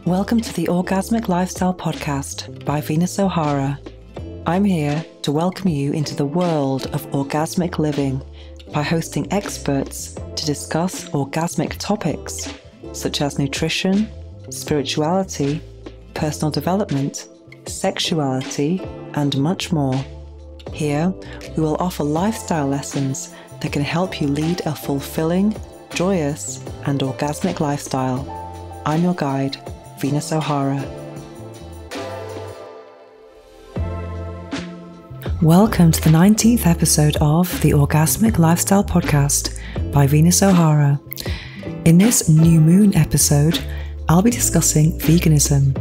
Welcome to the Orgasmic Lifestyle Podcast by Venus O'Hara. I'm here to welcome you into the world of orgasmic living by hosting experts to discuss orgasmic topics such as nutrition, spirituality, personal development, sexuality, and much more. Here, we will offer lifestyle lessons that can help you lead a fulfilling, joyous, and orgasmic lifestyle. I'm your guide, Venus O'Hara. Welcome to the 19th episode of the Orgasmic Lifestyle Podcast by Venus O'Hara. In this new moon episode, I'll be discussing veganism.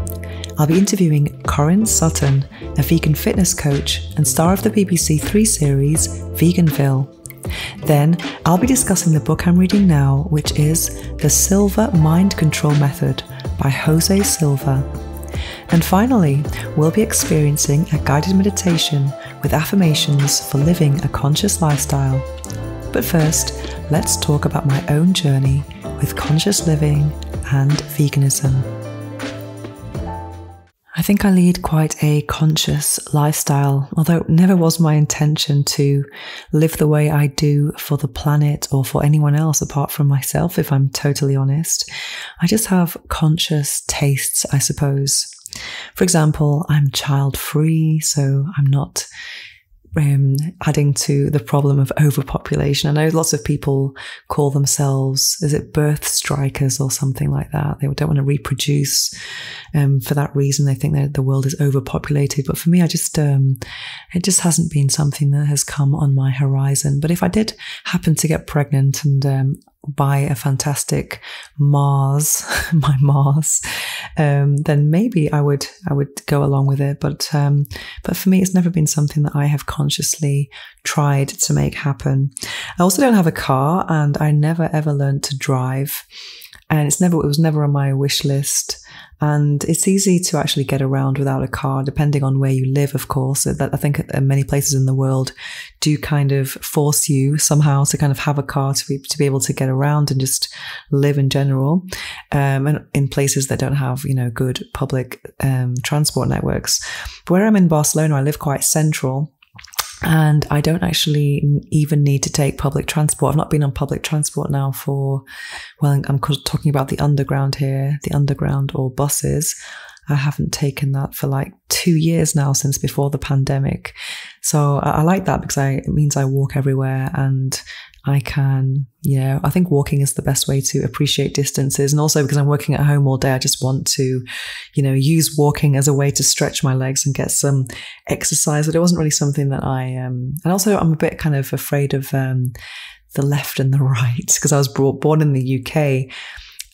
I'll be interviewing Korin Sutton, a vegan fitness coach and star of the BBC Three series Veganville. Then I'll be discussing the book I'm reading now, which is The Silva Mind Control Method by Jose Silva. And finally, we'll be experiencing a guided meditation with affirmations for living a conscious lifestyle. But first, let's talk about my own journey with conscious living and veganism. I think I lead quite a conscious lifestyle, although it never was my intention to live the way I do for the planet or for anyone else apart from myself, if I'm totally honest. I just have conscious tastes, I suppose. For example, I'm child-free, so I'm not adding to the problem of overpopulation. I know lots of people call themselves, is it birth strikers or something like that? They don't want to reproduce for that reason. They think that the world is overpopulated. But for me, it just hasn't been something that has come on my horizon. But if I did happen to get pregnant and buy a fantastic Mars, then maybe I would go along with it. But for me, it's never been something that I have consciously tried to make happen. I also don't have a car, and I never ever learned to drive. And it was never on my wish list. And it's easy to actually get around without a car, depending on where you live, of course. I think many places in the world do kind of force you somehow to kind of have a car to be able to get around and just live in general. And in places that don't have, good public transport networks. But where I'm in Barcelona, I live quite central. And I don't actually even need to take public transport. I've not been on public transport now I'm talking about the underground here, the underground or buses. I haven't taken that for like 2 years now, since before the pandemic. So I like that because it means I walk everywhere, and I can, I think walking is the best way to appreciate distances. And also because I'm working at home all day, I just want to, use walking as a way to stretch my legs and get some exercise. But it wasn't really something that and also I'm a bit kind of afraid of the left and the right, because I was born in the UK.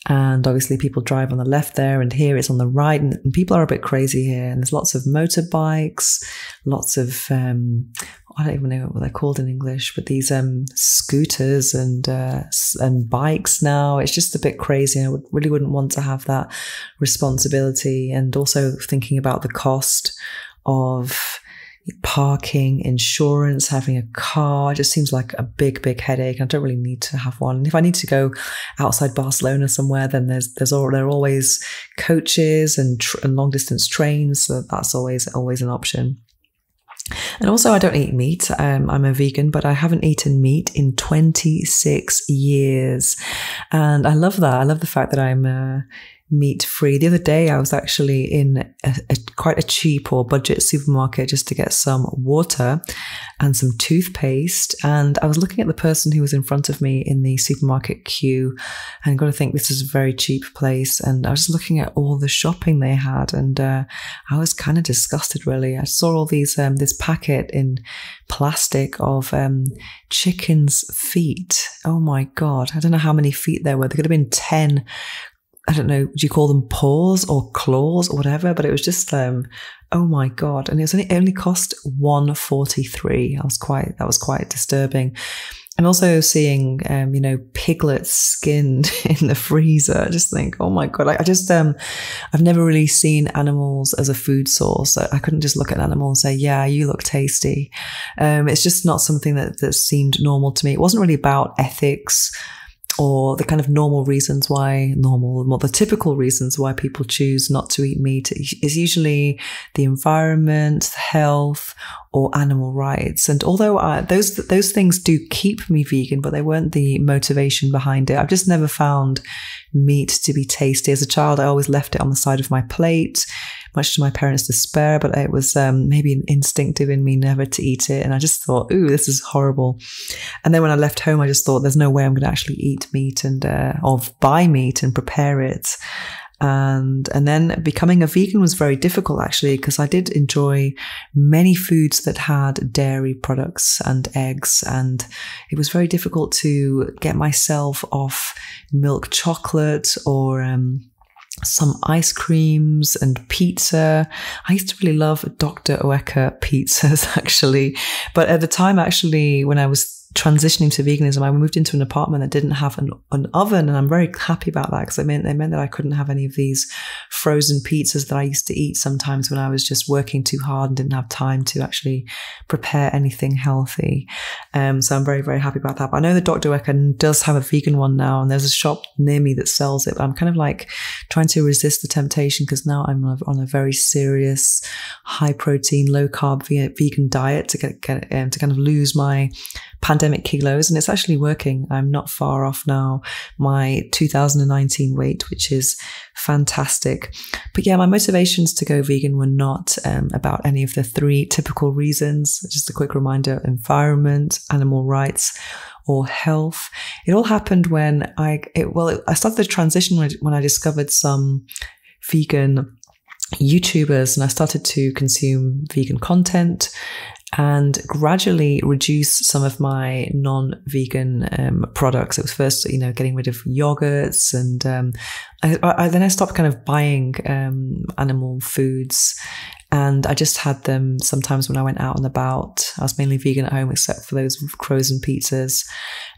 And obviously people drive on the left there, and here it's on the right, and people are a bit crazy here. And there's lots of motorbikes, lots of, I don't even know what they're called in English, but these scooters and bikes now. It's just a bit crazy. I really wouldn't want to have that responsibility. And also thinking about the cost of parking, insurance, having a car, it just seems like a big headache. I don't really need to have one. If I need to go outside Barcelona somewhere, then there are always coaches and long distance trains, so that's always an option. And also, I don't eat meat. I'm a vegan, but I haven't eaten meat in 26 years, and I love that. I love the fact that I'm meat-free. The other day, I was actually in quite a cheap or budget supermarket just to get some water and some toothpaste. And I was looking at the person who was in front of me in the supermarket queue, and got to think, this is a very cheap place. And I was just looking at all the shopping they had, and I was kind of disgusted, really. I saw all these this packet in plastic of chicken's feet. Oh my God. I don't know how many feet there were. There could have been 10. I don't know, do you call them paws or claws or whatever? But it was just, oh my God. And it only cost $1.43. That was quite disturbing. And also seeing, piglets skinned in the freezer. I just think, oh my God. I've never really seen animals as a food source. I couldn't just look at an animal and say, yeah, you look tasty. It's just not something that seemed normal to me. It wasn't really about ethics or the kind of the typical reasons why people choose not to eat meat is usually the environment, health, or animal rights. And although those things do keep me vegan, but they weren't the motivation behind it. I've just never found meat to be tasty. As a child, I always left it on the side of my plate, much to my parents' despair, but it was maybe instinctive in me never to eat it. And I just thought, ooh, this is horrible. And then when I left home, I just thought there's no way I'm going to actually eat meat or buy meat and prepare it. And then becoming a vegan was very difficult, actually, because I did enjoy many foods that had dairy products and eggs. And it was very difficult to get myself off milk chocolate or some ice creams and pizza. I used to really love Dr. Oetker pizzas, actually. But at the time, actually, when I was transitioning to veganism, I moved into an apartment that didn't have an oven, and I'm very happy about that, because it meant that I couldn't have any of these frozen pizzas that I used to eat sometimes when I was just working too hard and didn't have time to actually prepare anything healthy. So I'm very, very happy about that. But I know that Dr. Oetker does have a vegan one now, and there's a shop near me that sells it. But I'm kind of like trying to resist the temptation, because now I'm on a very serious, high protein, low carb vegan diet to kind of lose my pandemic kilos, and it's actually working. I'm not far off now my 2019 weight, which is fantastic. But yeah, my motivations to go vegan were not about any of the three typical reasons. Just a quick reminder: environment, animal rights, or health. It all happened when I started the transition when I discovered some vegan YouTubers, and I started to consume vegan content and gradually reduce some of my non-vegan products. It was first, getting rid of yogurts, and then I stopped kind of buying animal foods, and I just had them sometimes when I went out and about. I was mainly vegan at home, except for those frozen pizzas.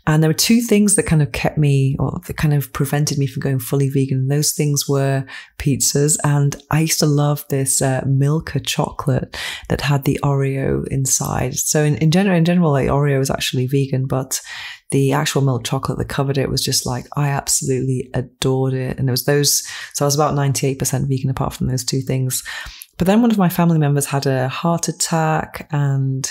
And there were two things that kind of kept me, or that kind of prevented me from going fully vegan. Those things were pizzas, and I used to love this Milka chocolate that had the Oreo inside. So in general, like, Oreo is actually vegan, but the actual milk chocolate that covered it was just like, I absolutely adored it. And there was those, so I was about 98% vegan apart from those two things. But then one of my family members had a heart attack, and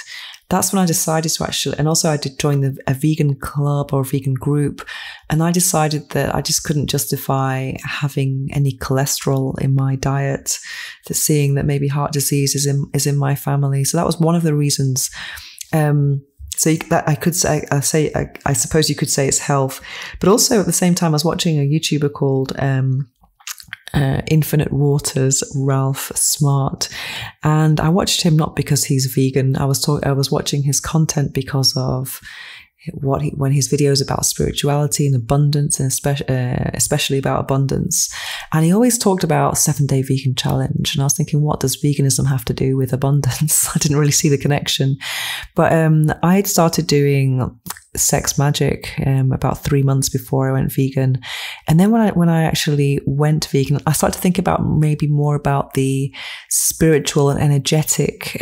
that's when I decided to actually, and also I did join a vegan club or a vegan group, and I decided that I just couldn't justify having any cholesterol in my diet, to seeing that maybe heart disease is in my family. So that was one of the reasons. So that I suppose you could say it's health, but also at the same time I was watching a YouTuber called Infinite Waters, Ralph Smart, and I watched him not because he's vegan. I was watching his content because of when his videos about spirituality and abundance, and especially about abundance. And he always talked about 7-day vegan challenge. And I was thinking, what does veganism have to do with abundance? I didn't really see the connection. But I had started doing sex magic about 3 months before I went vegan. And then when I actually went vegan, I started to think about maybe more about the spiritual and energetic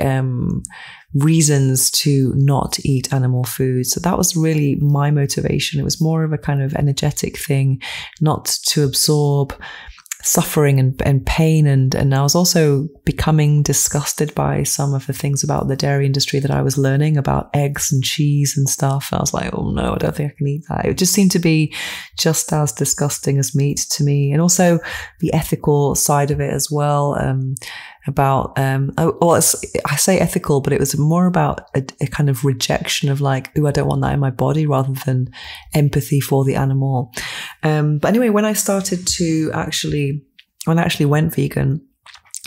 reasons to not eat animal food. So that was really my motivation. It was more of a kind of energetic thing, not to absorb suffering and pain. And I was also becoming disgusted by some of the things about the dairy industry that I was learning about eggs and cheese and stuff. I was like, oh no, I don't think I can eat that. It just seemed to be just as disgusting as meat to me. And also the ethical side of it as well. I say ethical, but it was more about a kind of rejection of like, ooh, I don't want that in my body, rather than empathy for the animal. But anyway, when I actually went vegan,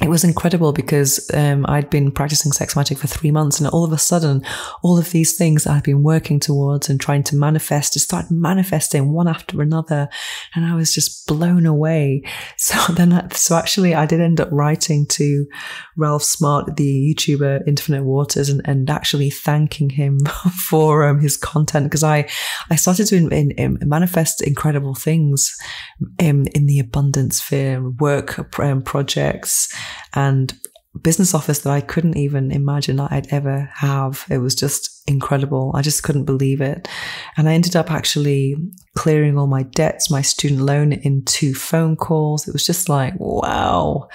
it was incredible because I'd been practicing sex magic for 3 months, and all of a sudden, all of these things that I'd been working towards and trying to manifest just started manifesting one after another, and I was just blown away. So actually, I did end up writing to Ralph Smart, the YouTuber Infinite Waters, and actually thanking him for his content, because I started to manifest incredible things in the abundance sphere, work projects, and business office that I couldn't even imagine that I'd ever have. It was just incredible. I just couldn't believe it. And I ended up actually clearing all my debts, my student loan, in 2 phone calls. It was just like, wow.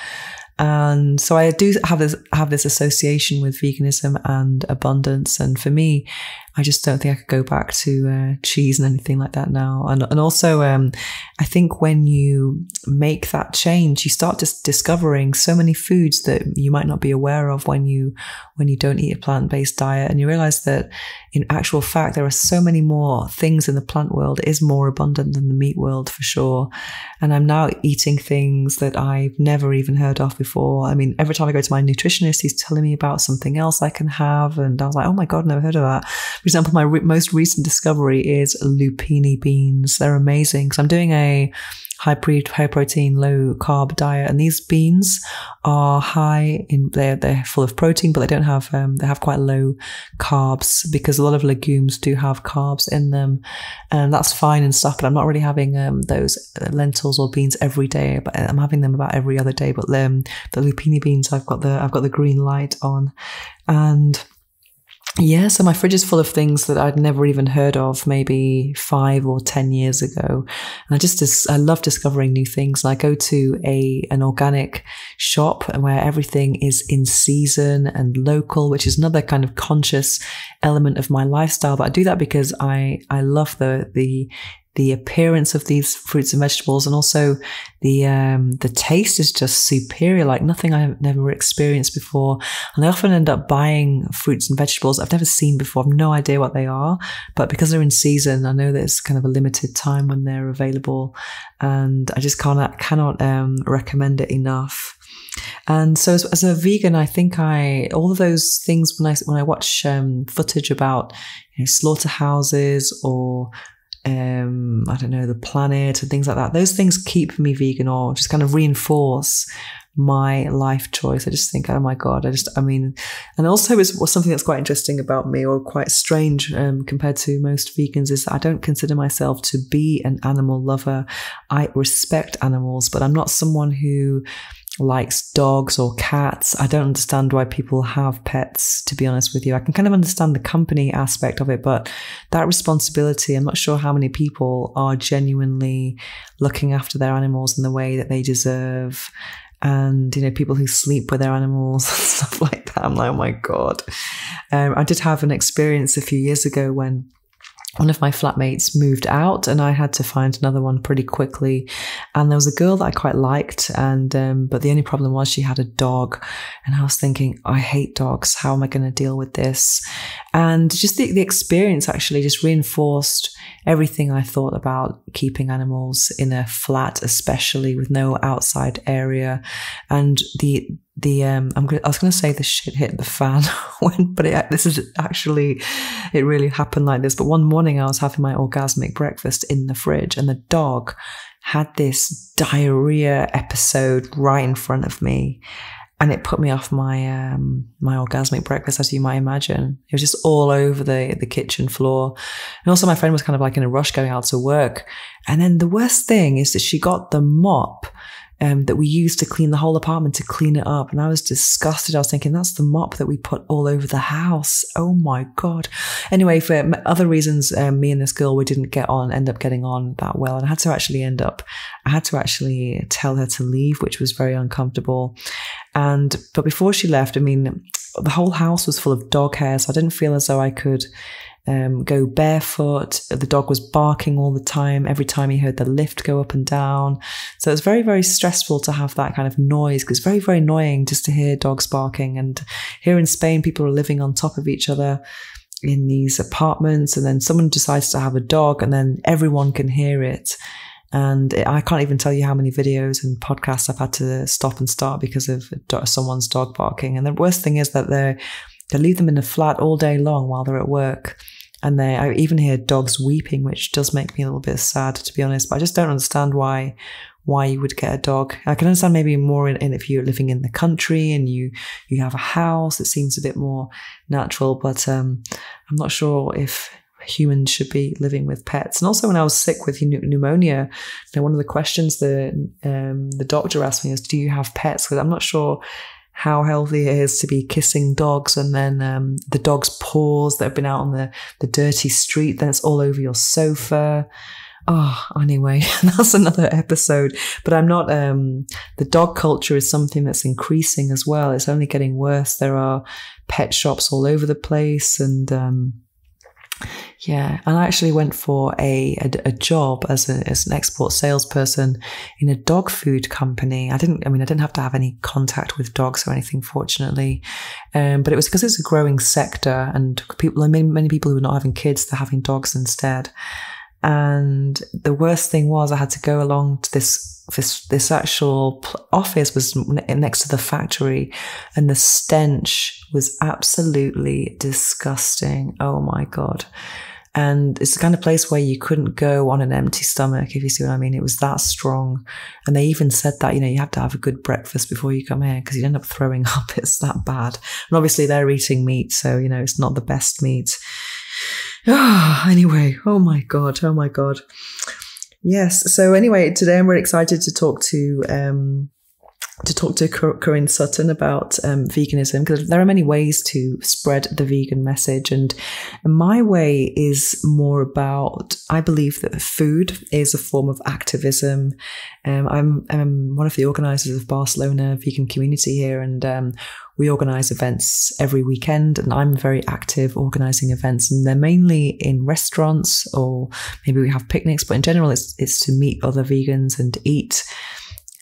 And so I do have this association with veganism and abundance. And for me, I just don't think I could go back to cheese and anything like that now. And also, I think when you make that change, you start just discovering so many foods that you might not be aware of when you don't eat a plant-based diet. And you realize that in actual fact, there are so many more things in the plant world. It is more abundant than the meat world for sure. And I'm now eating things that I've never even heard of before. I mean, every time I go to my nutritionist, he's telling me about something else I can have. And I was like, oh my God, never heard of that. For example, my most recent discovery is lupini beans. They're amazing. So I'm doing a high protein, low carb diet, and these beans are they're full of protein, but they have quite low carbs, because a lot of legumes do have carbs in them, and that's fine and stuff. But I'm not really having those lentils or beans every day. But I'm having them about every other day. But the lupini beans, I've got the green light on, and yeah, so my fridge is full of things that I'd never even heard of maybe 5 or 10 years ago. And I love discovering new things. And I go to an organic shop where everything is in season and local, which is another kind of conscious element of my lifestyle. But I do that because I love the appearance of these fruits and vegetables, and also the taste is just superior, like nothing I've never experienced before. And I often end up buying fruits and vegetables I've never seen before. I've no idea what they are, but because they're in season, I know that it's kind of a limited time when they're available, and I just cannot recommend it enough. And so as a vegan, I think all of those things, when I watch footage about slaughterhouses or I don't know, the planet and things like that, those things keep me vegan or just kind of reinforce my life choice. I just think, oh my God, and also is something that's quite interesting about me, or quite strange compared to most vegans, is that I don't consider myself to be an animal lover. I respect animals, but I'm not someone who likes dogs or cats. I don't understand why people have pets, to be honest with you. I can kind of understand the company aspect of it, but that responsibility, I'm not sure how many people are genuinely looking after their animals in the way that they deserve. And, people who sleep with their animals and stuff like that. I'm like, oh my God. I did have an experience a few years ago when one of my flatmates moved out, and I had to find another one pretty quickly. And there was a girl that I quite liked, but the only problem was she had a dog. And I was thinking, I hate dogs. How am I going to deal with this? And just the experience actually just reinforced everything I thought about keeping animals in a flat, especially with no outside area. And I was going to say the shit hit the fan, but it really happened like this. But one morning I was having my orgasmic breakfast in the fridge, and the dog had this diarrhea episode right in front of me. And it put me off my orgasmic breakfast, as you might imagine. It was just all over the kitchen floor. And also my friend was kind of like in a rush going out to work. And then the worst thing is that she got the mop that we used to clean the whole apartment, to clean it up. And I was disgusted. I was thinking, that's the mop that we put all over the house. Oh my God. Anyway, for other reasons, me and this girl, we didn't end up getting on that well. And I had to actually tell her to leave, which was very uncomfortable. But before she left, the whole house was full of dog hair. So I didn't feel as though I could go barefoot. The dog was barking all the time, every time he heard the lift go up and down. So it was very, very stressful to have that kind of noise, because it's very, very annoying just to hear dogs barking. And here in Spain, people are living on top of each other in these apartments, and then someone decides to have a dog, and then everyone can hear it. And I can't even tell you how many videos and podcasts I've had to stop and start because of someone's dog barking. And the worst thing is that they leave them in a flat all day long while they're at work. And I even hear dogs weeping, which does make me a little bit sad, to be honest. But I just don't understand why you would get a dog. I can understand maybe more in if you're living in the country and you have a house. It seems a bit more natural. But I'm not sure if humans should be living with pets. And also when I was sick with pneumonia, one of the questions the doctor asked me is, do you have pets? Because I'm not sure how healthy it is to be kissing dogs, and then the dog's paws that have been out on the dirty street, then it's all over your sofa. Oh, anyway, that's another episode. But I'm not, the dog culture is something that's increasing as well. It's only getting worse. There are pet shops all over the place. And, yeah, and I actually went for a job as an export salesperson in a dog food company. I didn't have to have any contact with dogs or anything, fortunately. But it was because it's a growing sector, and many people who are not having kids, they're having dogs instead. And the worst thing was I had to go along to this actual office was next to the factory, and the stench was absolutely disgusting. Oh my God. And it's the kind of place where you couldn't go on an empty stomach, if you see what I mean. It was that strong. And they even said that, you have to have a good breakfast before you come here because you'd end up throwing up. It's that bad. And obviously they're eating meat, so, it's not the best meat. Anyway, oh my God. Yes. So anyway, today I'm really excited to talk to Korin Sutton about veganism, because there are many ways to spread the vegan message. And my way is more about, I believe that food is a form of activism. I'm one of the organizers of Barcelona vegan community here, and we organize events every weekend, and I'm very active organizing events, and they're mainly in restaurants, or maybe we have picnics, but in general it's to meet other vegans and eat.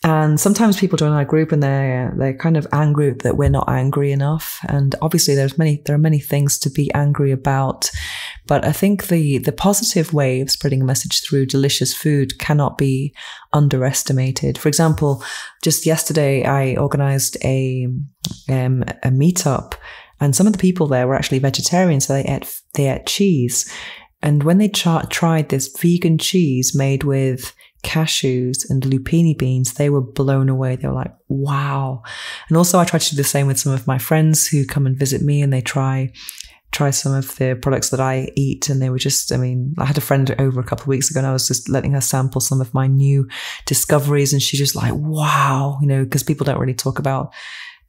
And sometimes people join our group and they're kind of angry that we're not angry enough. And obviously there are many things to be angry about. But I think the positive way of spreading a message through delicious food cannot be underestimated. For example, just yesterday I organized a meetup, and some of the people there were actually vegetarians, so they ate cheese. And when they tried this vegan cheese made with cashews and lupini beans, they were blown away. They were like, wow. And also I try to do the same with some of my friends who come and visit me, and they try some of the products that I eat. And they were just, I had a friend over a couple of weeks ago, and I was just letting her sample some of my new discoveries, and she just like, wow, because people don't really talk about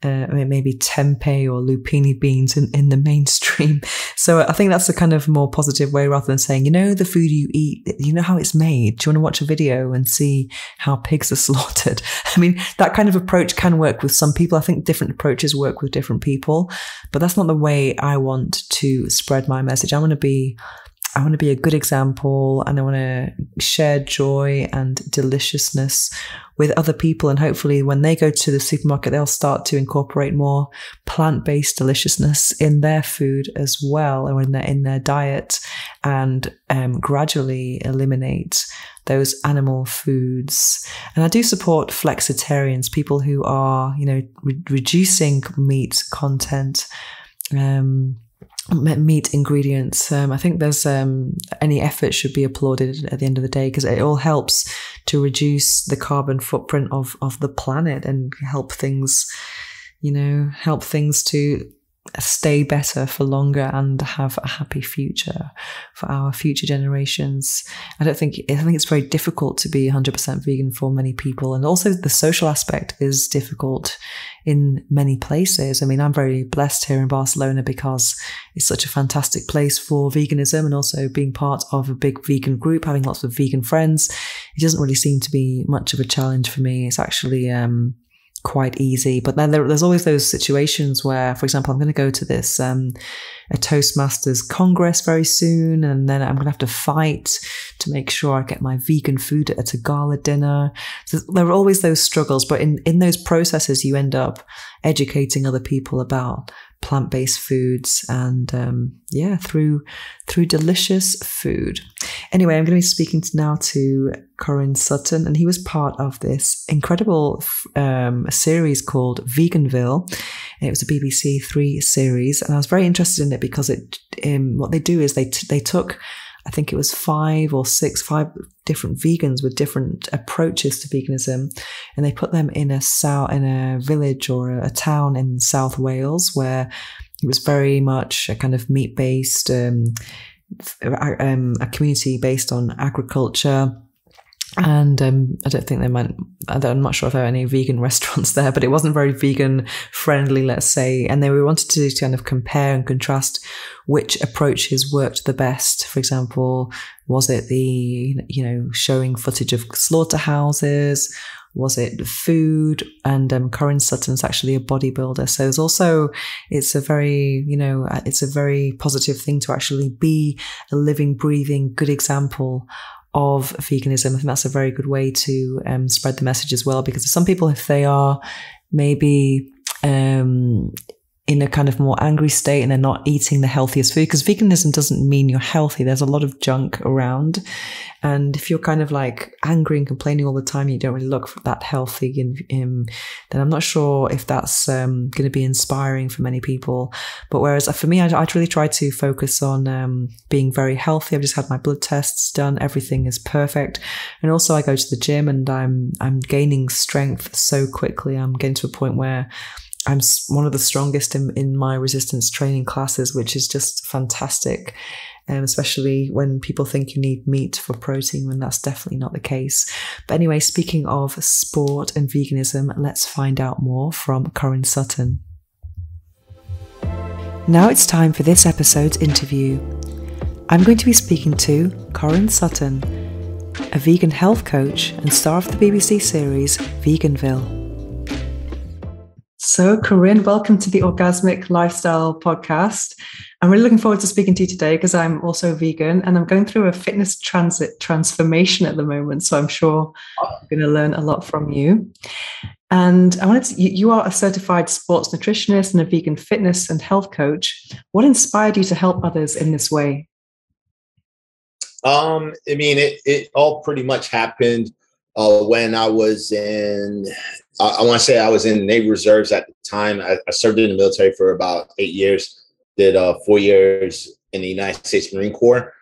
maybe tempeh or lupini beans in the mainstream. So I think that's a kind of more positive way, rather than saying, the food you eat, how it's made. Do you want to watch a video and see how pigs are slaughtered? That kind of approach can work with some people. I think different approaches work with different people, but that's not the way I want to spread my message. I want to be a good example, and I want to share joy and deliciousness with other people. And hopefully when they go to the supermarket, they'll start to incorporate more plant-based deliciousness in their food as well, or in their diet, and gradually eliminate those animal foods. And I do support flexitarians, people who are, reducing meat content, meat ingredients. I think there's any effort should be applauded at the end of the day, because it all helps to reduce the carbon footprint of the planet, and help things to stay better for longer and have a happy future for our future generations. I think it's very difficult to be 100% vegan for many people, and also the social aspect is difficult in many places. I'm very blessed here in Barcelona because it's such a fantastic place for veganism, and also being part of a big vegan group, having lots of vegan friends. It doesn't really seem to be much of a challenge for me. It's actually quite easy. But then there's always those situations where, for example, I'm going to go to this a Toastmasters Congress very soon, and then I'm going to have to fight to make sure I get my vegan food at a gala dinner. So there are always those struggles, but in those processes you end up educating other people about plant-based foods, and through delicious food. Anyway, I'm going to be speaking now to Korin Sutton, and he was part of this incredible series called Veganville. It was a BBC 3 series, and I was very interested in it because what they do is they took, I think it was 5 different vegans with different approaches to veganism, and they put them in a village or a town in South Wales, where it was very much a kind of meat-based, a community based on agriculture. And I don't think they meant I'm not sure if there are any vegan restaurants there, but it wasn't very vegan friendly, let's say. And then we wanted to kind of compare and contrast which approaches worked the best. For example, was it the, showing footage of slaughterhouses? Was it food? And Korin Sutton's actually a bodybuilder. So it's a very positive thing to actually be a living, breathing, good example of veganism. I think that's a very good way to spread the message as well, because some people, if they are maybe in a kind of more angry state and they're not eating the healthiest food, because veganism doesn't mean you're healthy. There's a lot of junk around. And if you're kind of like angry and complaining all the time, you don't really look that healthy, then I'm not sure if that's going to be inspiring for many people. But whereas for me, I really try to focus on being very healthy. I've just had my blood tests done. Everything is perfect. And also I go to the gym and I'm gaining strength so quickly. I'm getting to a point where I'm one of the strongest in my resistance training classes, which is just fantastic. Especially when people think you need meat for protein, when that's definitely not the case. But anyway, speaking of sport and veganism, let's find out more from Korin Sutton. Now it's time for this episode's interview. I'm going to be speaking to Korin Sutton, a vegan health coach and star of the BBC series Veganville. So, Korin, welcome to the Orgasmic Lifestyle Podcast. I'm really looking forward to speaking to you today because I'm also vegan and I'm going through a fitness transformation at the moment. So I'm sure I'm going to learn a lot from you. And you are a certified sports nutritionist and a vegan fitness and health coach. What inspired you to help others in this way? It all pretty much happened when I was I want to say I was in Navy Reserves at the time. I served in the military for about 8 years, did 4 years in the United States Marine Corps,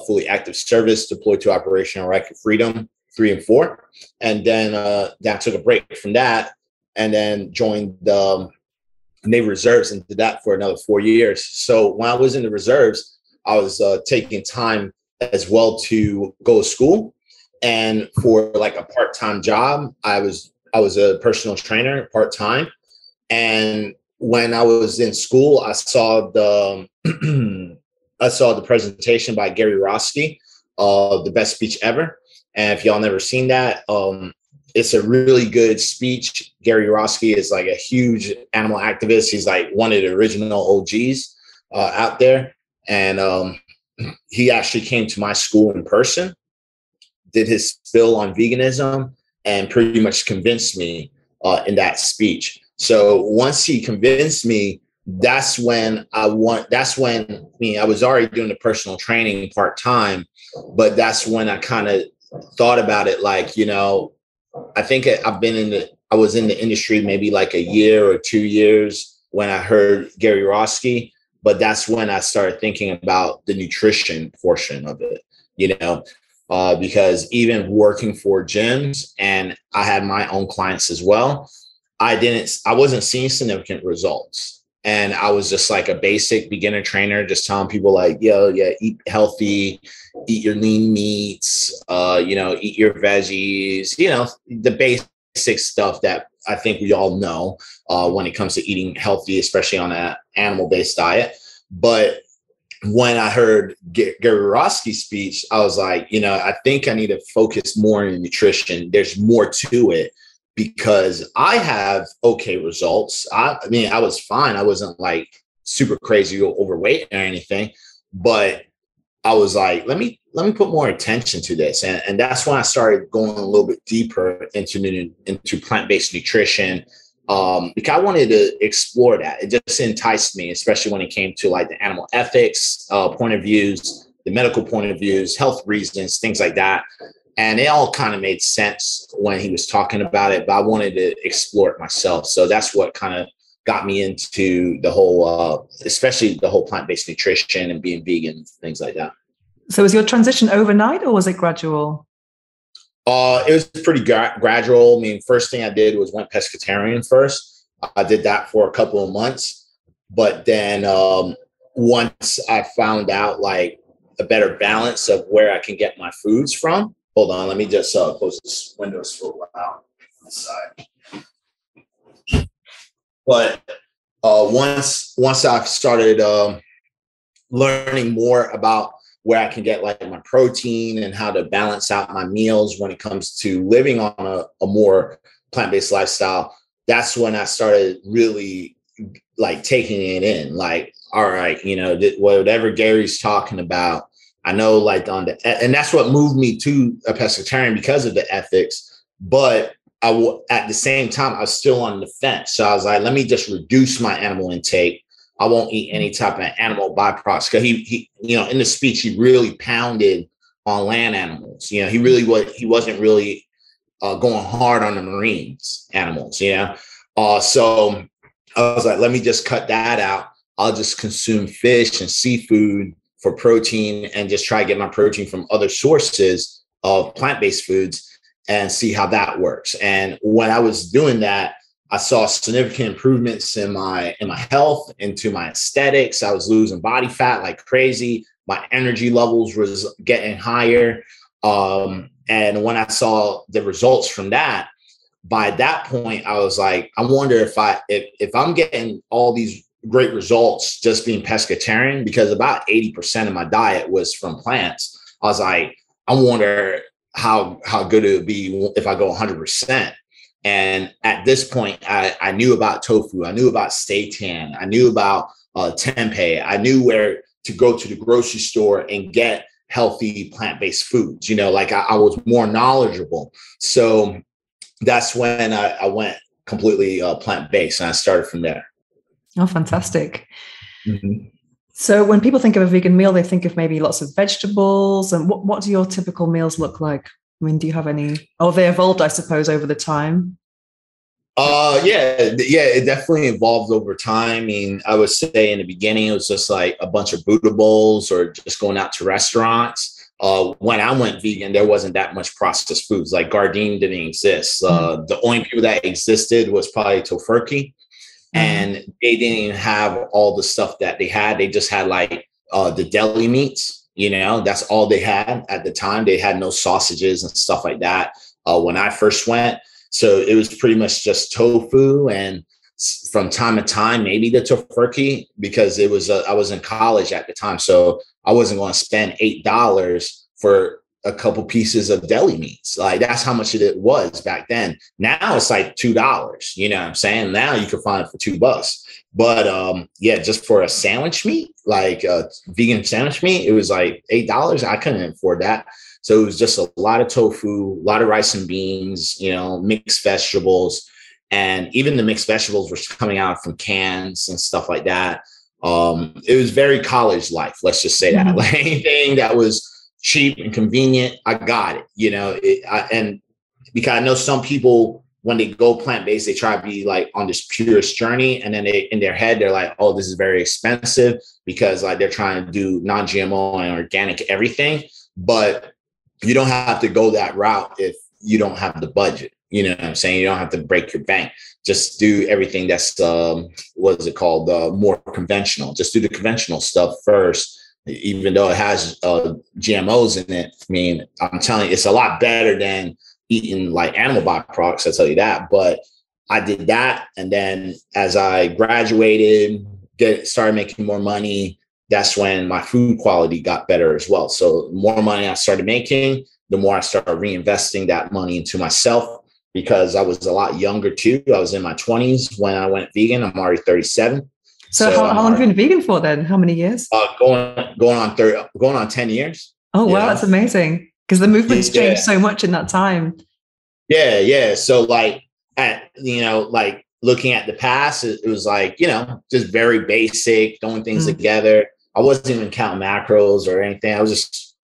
fully active service, deployed to Operation Iraqi Freedom 3 and 4. And then I took a break from that and then joined the Navy Reserves and did that for another 4 years. So when I was in the reserves, I was taking time as well to go to school. And for like a part-time job, I was a personal trainer part-time. And when I was in school, I saw the presentation by Gary Roski, The Best Speech Ever. And if y'all never seen that, it's a really good speech. Gary Roski is like a huge animal activist. He's like one of the original OGs out there. And he actually came to my school in person, did his spill on veganism, and pretty much convinced me in that speech. So once he convinced me, I was already doing the personal training part-time, but that's when I kind of thought about it. Like, I think I was in the industry maybe like a year or 2 years when I heard Gary Roski, but that's when I started thinking about the nutrition portion of it, because even working for gyms, and I had my own clients as well, I wasn't seeing significant results. And I was just like a basic beginner trainer, just telling people like, eat healthy, eat your lean meats, eat your veggies, the basic stuff that I think we all know when it comes to eating healthy, especially on an animal-based diet. But when I heard Gary Roski's speech, I was like, I think I need to focus more on nutrition. There's more to it because I have okay results. I was fine. I wasn't like super crazy or overweight or anything, but I was like, let me put more attention to this. And that's when I started going a little bit deeper into plant-based nutrition. Because I wanted to explore that. It just enticed me, especially when it came to like the animal ethics point of views, the medical point of views, health reasons, things like that. And it all kind of made sense when he was talking about it, but I wanted to explore it myself. So that's what kind of got me into the whole, especially the whole plant-based nutrition and being vegan, things like that. So was your transition overnight or was it gradual? It was pretty gradual. First thing I did was went pescatarian first. I did that for a couple of months. But then once I found out like a better balance of where I can get my foods from. Hold on, let me just close this windows for a while. side. But once I started learning more about where I can get like my protein and how to balance out my meals when it comes to living on a more plant-based lifestyle, that's when I started really like taking it in. Like, all right, you know, whatever Gary's talking about, I know like and that's what moved me to a pescatarian because of the ethics. But at the same time, I was still on the fence. So I was like, let me just reduce my animal intake. I won't eat any type of animal byproducts. Because he, you know, in the speech, he really pounded on land animals. You know, he wasn't really going hard on the marines animals. You know, so I was like, let me just cut that out. I'll just consume fish and seafood for protein and just try to get my protein from other sources of plant-based foods and see how that works. And when I was doing that, I saw significant improvements in my health, into my aesthetics. I was losing body fat like crazy. My energy levels was getting higher. And when I saw the results from that, by that point, I was like, I wonder if I'm getting all these great results just being pescatarian, because about 80% of my diet was from plants. I was like, I wonder how good it would be if I go 100%. And at this point, I knew about tofu. I knew about seitan. I knew about tempeh. I knew where to go to the grocery store and get healthy plant-based foods. You know, like I was more knowledgeable. So that's when I went completely plant-based, and I started from there. Oh, fantastic. Mm-hmm. So when people think of a vegan meal, they think of maybe lots of vegetables. And what do your typical meals look like? I mean, do you have any? Oh, they evolved, I suppose, over the time. Yeah, it definitely evolved over time. I mean, I would say in the beginning, it was just like a bunch of Buddha bowls or just going out to restaurants. When I went vegan, there wasn't that much processed foods. Like Gardein didn't exist. The only people that existed was probably Tofurkey. And they didn't even have all the stuff that they had. They just had like the deli meats, you know, that's all they had at the time. They had no sausages and stuff like that when I first went. So it was pretty much just tofu, and from time to time, maybe the tofurkey, because it was I was in college at the time. So I wasn't going to spend $8 for a couple pieces of deli meats. Like that's how much it was back then. Now it's like $2. You know what I'm saying? Now you can find it for $2. But yeah, just for a sandwich meat, like a vegan sandwich meat, it was like $8. I couldn't afford that. So it was just a lot of tofu, a lot of rice and beans, you know, mixed vegetables. And even the mixed vegetables were coming out from cans and stuff like that. It was very college life. Let's just say that. Like anything that was cheap and convenient, I got it, you know, and because I know some people, when they go plant-based, they try to be like on this purest journey. And then in their head, they're like, oh, this is very expensive because like they're trying to do non-GMO and organic everything. But you don't have to go that route if you don't have the budget. You know what I'm saying? You don't have to break your bank. Just do everything that's, what is it called? More conventional. Just do the conventional stuff first. Even though it has GMOs in it. I mean, I'm telling you, it's a lot better than eating like animal byproducts, I'll tell you that. But I did that. And then as I graduated, started making more money, that's when my food quality got better as well. So the more money I started making, the more I started reinvesting that money into myself, because I was a lot younger too. I was in my 20s when I went vegan. I'm already 37. So how long have you been vegan for then? How many years? Going on 10 years. Oh, wow. That's amazing. Because the movement's changed so much in that time. Yeah. So like, like looking at the past, it was like, you know, just very basic, throwing things together. I wasn't even counting macros or anything. I was just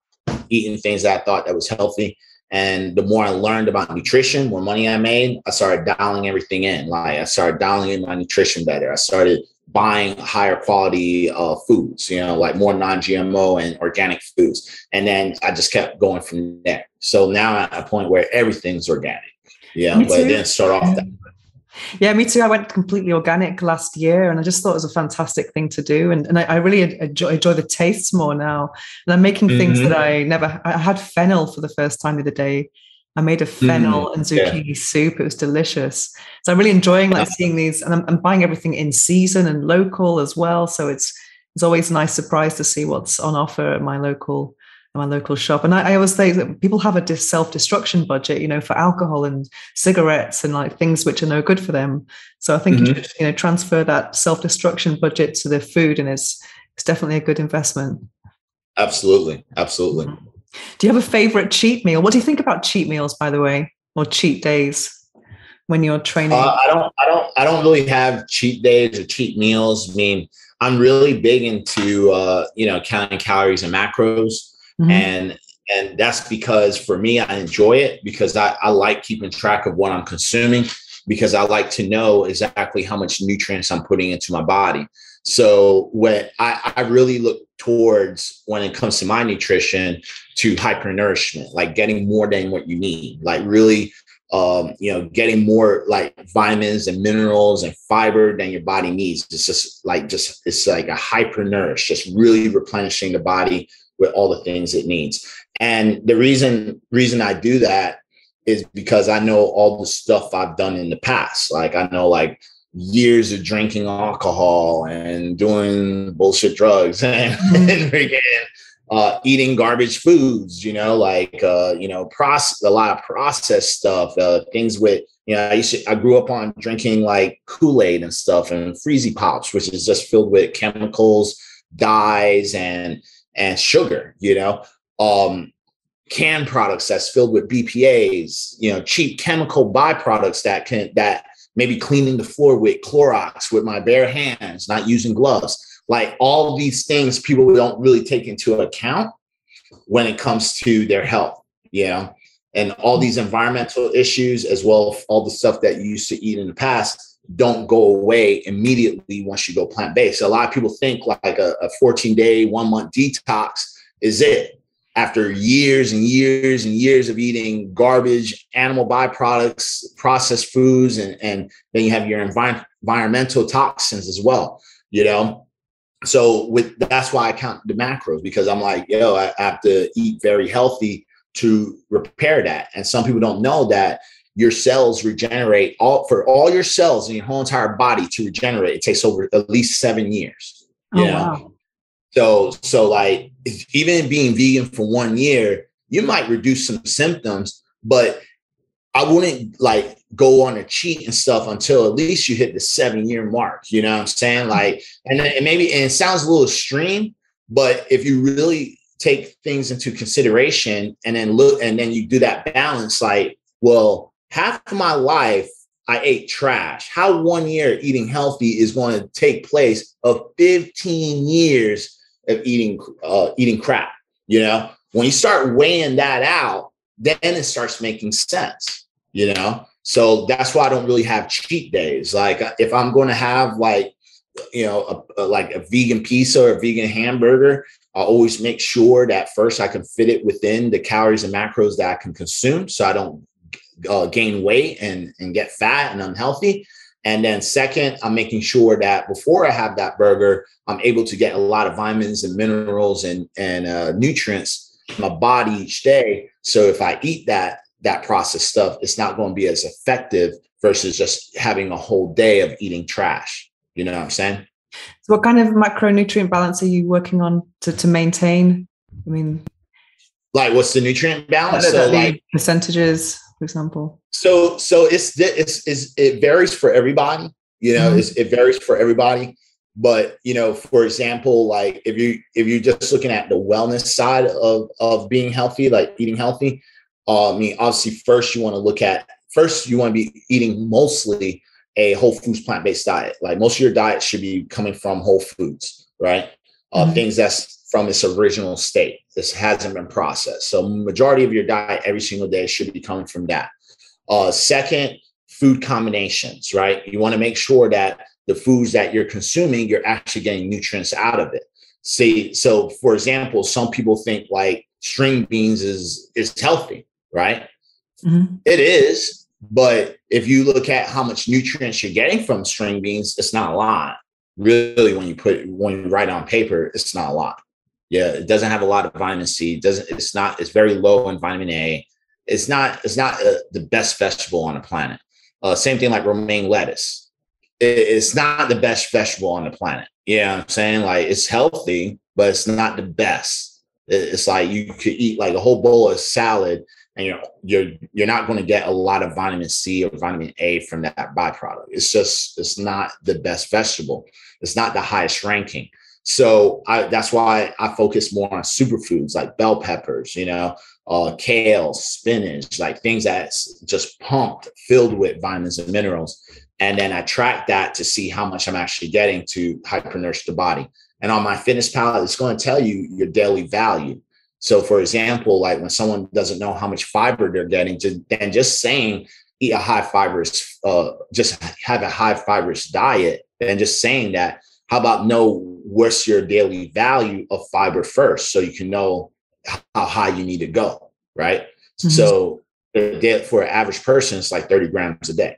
eating things that I thought that was healthy. And the more I learned about nutrition, more money I made, I started dialing everything in. Like I started dialing in my nutrition better. I started buying higher quality foods, you know, like more non-GMO and organic foods. And then I just kept going from there. So now I'm at a point where everything's organic. Yeah, but it didn't start off that way. Yeah, me too. I went completely organic last year, and I just thought it was a fantastic thing to do. And I really enjoy the tastes more now. And I'm making things that I had fennel for the first time the other day. I made a fennel and zucchini soup. It was delicious. So I'm really enjoying like seeing these, and I'm buying everything in season and local as well. So it's always a nice surprise to see what's on offer at my local shop. And I always say that people have a self-destruction budget, you know, for alcohol and cigarettes and like things which are no good for them. So I think you should, you know, transfer that self-destruction budget to the food, and it's definitely a good investment. Absolutely. Absolutely. Do you have a favorite cheat meal? What do you think about cheat meals, by the way, or cheat days when you're training? I don't really have cheat days or cheat meals. I mean, I'm really big into you know, counting calories and macros, and that's because for me, I enjoy it because I like keeping track of what I'm consuming, because I like to know exactly how much nutrients I'm putting into my body. So when I really look towards, when it comes to my nutrition, to hypernourishment, like getting more than what you need, like really, you know, getting more like vitamins and minerals and fiber than your body needs. It's it's like a hypernourished, just really replenishing the body with all the things it needs. And the reason I do that is because I know all the stuff I've done in the past. Like I know like years of drinking alcohol and doing bullshit drugs and eating garbage foods, you know, like, you know, a lot of processed stuff, things with, you know, I grew up on drinking like Kool-Aid and stuff and Freezy Pops, which is just filled with chemicals, dyes, and sugar, you know, canned products that's filled with BPAs, you know, cheap chemical byproducts that maybe cleaning the floor with Clorox with my bare hands, not using gloves. Like all these things people don't really take into account when it comes to their health, you know, and all these environmental issues, as well as all the stuff that you used to eat in the past, don't go away immediately once you go plant-based. So a lot of people think like a 14-day, 1 month detox is it. After years and years and years of eating garbage, animal byproducts, processed foods, and then you have your environmental toxins as well, you know? So that's why I count the macros, because I'm like, yo, I have to eat very healthy to repair that. And some people don't know that your cells regenerate for all your cells in your whole entire body to regenerate. It takes over at least 7 years. You know? Wow. So like even being vegan for 1 year, you might reduce some symptoms, but I wouldn't like go on a cheat and stuff until at least you hit the 7-year mark. You know what I'm saying? Like, and it sounds a little extreme, but if you really take things into consideration and then look, and then you do that balance, like, well, half of my life I ate trash. How 1 year eating healthy is going to take place of 15 years of eating crap. You know, when you start weighing that out, then it starts making sense, you know? So that's why I don't really have cheat days. Like if I'm going to have like, you know, like a vegan pizza or a vegan hamburger, I always make sure that first I can fit it within the calories and macros that I can consume, so I don't gain weight and get fat and unhealthy. And then second, I'm making sure that before I have that burger, I'm able to get a lot of vitamins and minerals and nutrients in my body each day. So if I eat that processed stuff, it's not going to be as effective versus just having a whole day of eating trash. You know what I'm saying? So what kind of macronutrient balance are you working on to maintain? I mean, like what's the nutrient balance? So like percentages, for example. So it varies for everybody, you know, it varies for everybody. But, you know, for example, like if you're just looking at the wellness side of being healthy, like eating healthy, I mean, obviously first you want to be eating mostly a whole foods plant-based diet. Like most of your diet should be coming from whole foods, right? Things that's from its original state. This hasn't been processed. So majority of your diet every single day should be coming from that. Second, food combinations, right? You want to make sure that the foods that you're consuming, you're actually getting nutrients out of it. See, so for example, some people think like string beans is healthy, right? It is, but if you look at how much nutrients you're getting from string beans, it's not a lot. Really, when you write on paper, it's not a lot. Yeah, it doesn't have a lot of vitamin C. It's very low in vitamin A. it's not the best vegetable on the planet. Same thing like romaine lettuce. It's not the best vegetable on the planet. You know what I'm saying? Like, it's healthy, but it's not the best. It's like you could eat like a whole bowl of salad, and you're not going to get a lot of vitamin C or vitamin A from that byproduct. It's not the best vegetable. It's not the highest ranking. So that's why I focus more on superfoods like bell peppers, kale, spinach, like things that's just pumped, filled with vitamins and minerals. And then I track that to see how much I'm actually getting to hypernourish the body. And on my fitness palette, it's going to tell you your daily value. So for example, like when someone doesn't know how much fiber they're getting, just saying eat a high fibrous, just have a high fibrous diet, and just saying that, how about know what's your daily value of fiber first, so you can know how high you need to go, right? Mm-hmm. So for an average person, it's like 30 grams a day.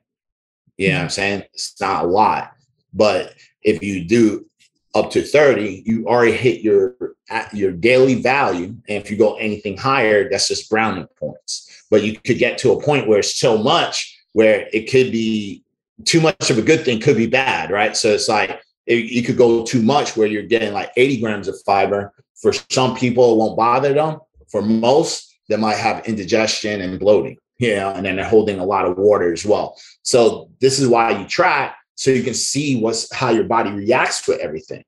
You know what I'm saying? It's not a lot, but if you do up to 30, you already hit your daily value. And if you go anything higher, that's just browning points. But you could get to a point where it's so much where it could be too much of a good thing, could be bad, right? So it's like, you could go too much where you're getting like 80 grams of fiber. For some people, it won't bother them. For most, they might have indigestion and bloating, and then they're holding a lot of water as well. So this is why you track, so you can see how your body reacts to everything,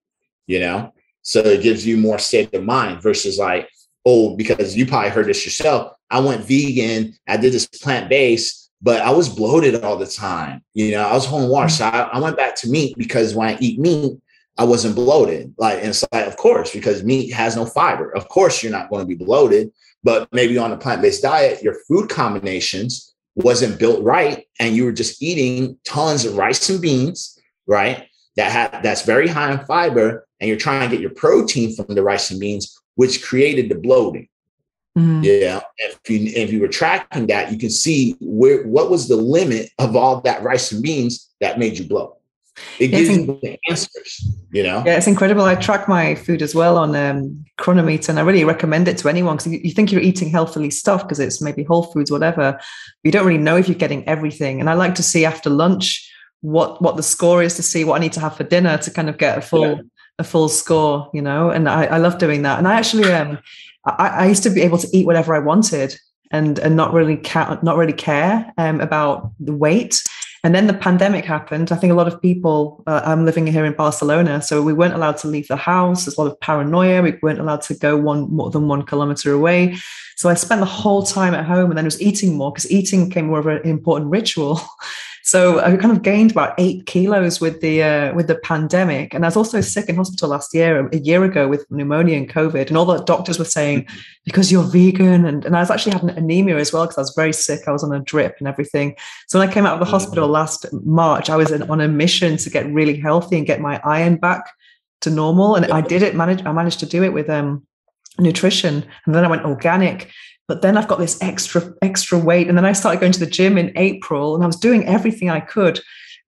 so it gives you more state of mind versus like, because you probably heard this yourself. I went vegan. I did this plant-based, but I was bloated all the time. I was holding water. So I went back to meat, because when I eat meat, I wasn't bloated. And it's like, of course, because meat has no fiber. Of course, you're not going to be bloated, but maybe on a plant-based diet, your food combinations wasn't built right, and you were just eating tons of rice and beans, right? That's very high in fiber, and you're trying to get your protein from the rice and beans, which created the bloating. Mm-hmm. Yeah. If you were tracking that, you can see what was the limit of all that rice and beans that made you bloat. It gives you the answers, Yeah, it's incredible. I track my food as well on Chronometer, and I really recommend it to anyone, because you think you're eating healthily stuff because it's maybe whole foods, whatever. You don't really know if you're getting everything. And I like to see after lunch what the score is, to see what I need to have for dinner to kind of get a full score, and I love doing that. And I actually I used to be able to eat whatever I wanted and not really care about the weight. And then the pandemic happened. I think a lot of people, I'm living here in Barcelona, so we weren't allowed to leave the house. There's a lot of paranoia. We weren't allowed to go more than 1 kilometer away. So I spent the whole time at home, and then I was eating more, because eating became more of an important ritual. So I kind of gained about 8 kilos with the pandemic. And I was also sick in hospital a year ago with pneumonia and COVID. And all the doctors were saying, because you're vegan. And I was actually having anemia as well, because I was very sick. I was on a drip and everything. So when I came out of the hospital last March, I was on a mission to get really healthy and get my iron back to normal. And I did it. I managed to do it with nutrition. And then I went organic. But then I've got this extra weight. And then I started going to the gym in April, and I was doing everything I could.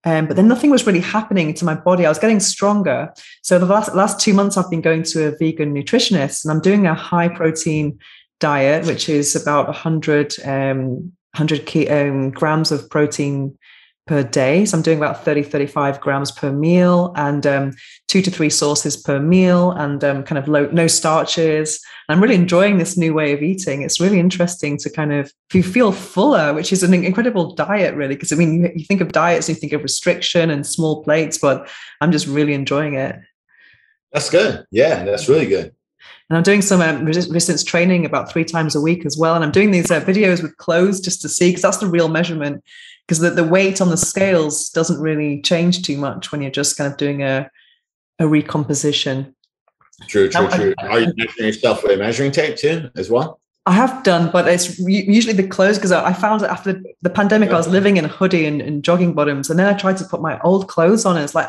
But then nothing was really happening to my body. I was getting stronger. So the last 2 months, I've been going to a vegan nutritionist, and I'm doing a high protein diet, which is about 100 grams of protein per day. So I'm doing about 35 grams per meal, and 2 to 3 sauces per meal, and kind of no starches. And I'm really enjoying this new way of eating. It's really interesting to kind of, you feel fuller, which is an incredible diet, really. Because I mean, you think of diets, you think of restriction and small plates, but I'm just really enjoying it. That's good. Yeah, that's really good. And I'm doing some resistance training about 3 times a week as well. And I'm doing these videos with clothes just to see, because that's the real measurement. Because the weight on the scales doesn't really change too much when you're just kind of doing a recomposition. True. Are you measuring yourself with a measuring tape too, as well? I have done, but it's usually the clothes, because I found that after the pandemic, I was living in a hoodie and jogging bottoms, and then I tried to put my old clothes on, and it's like,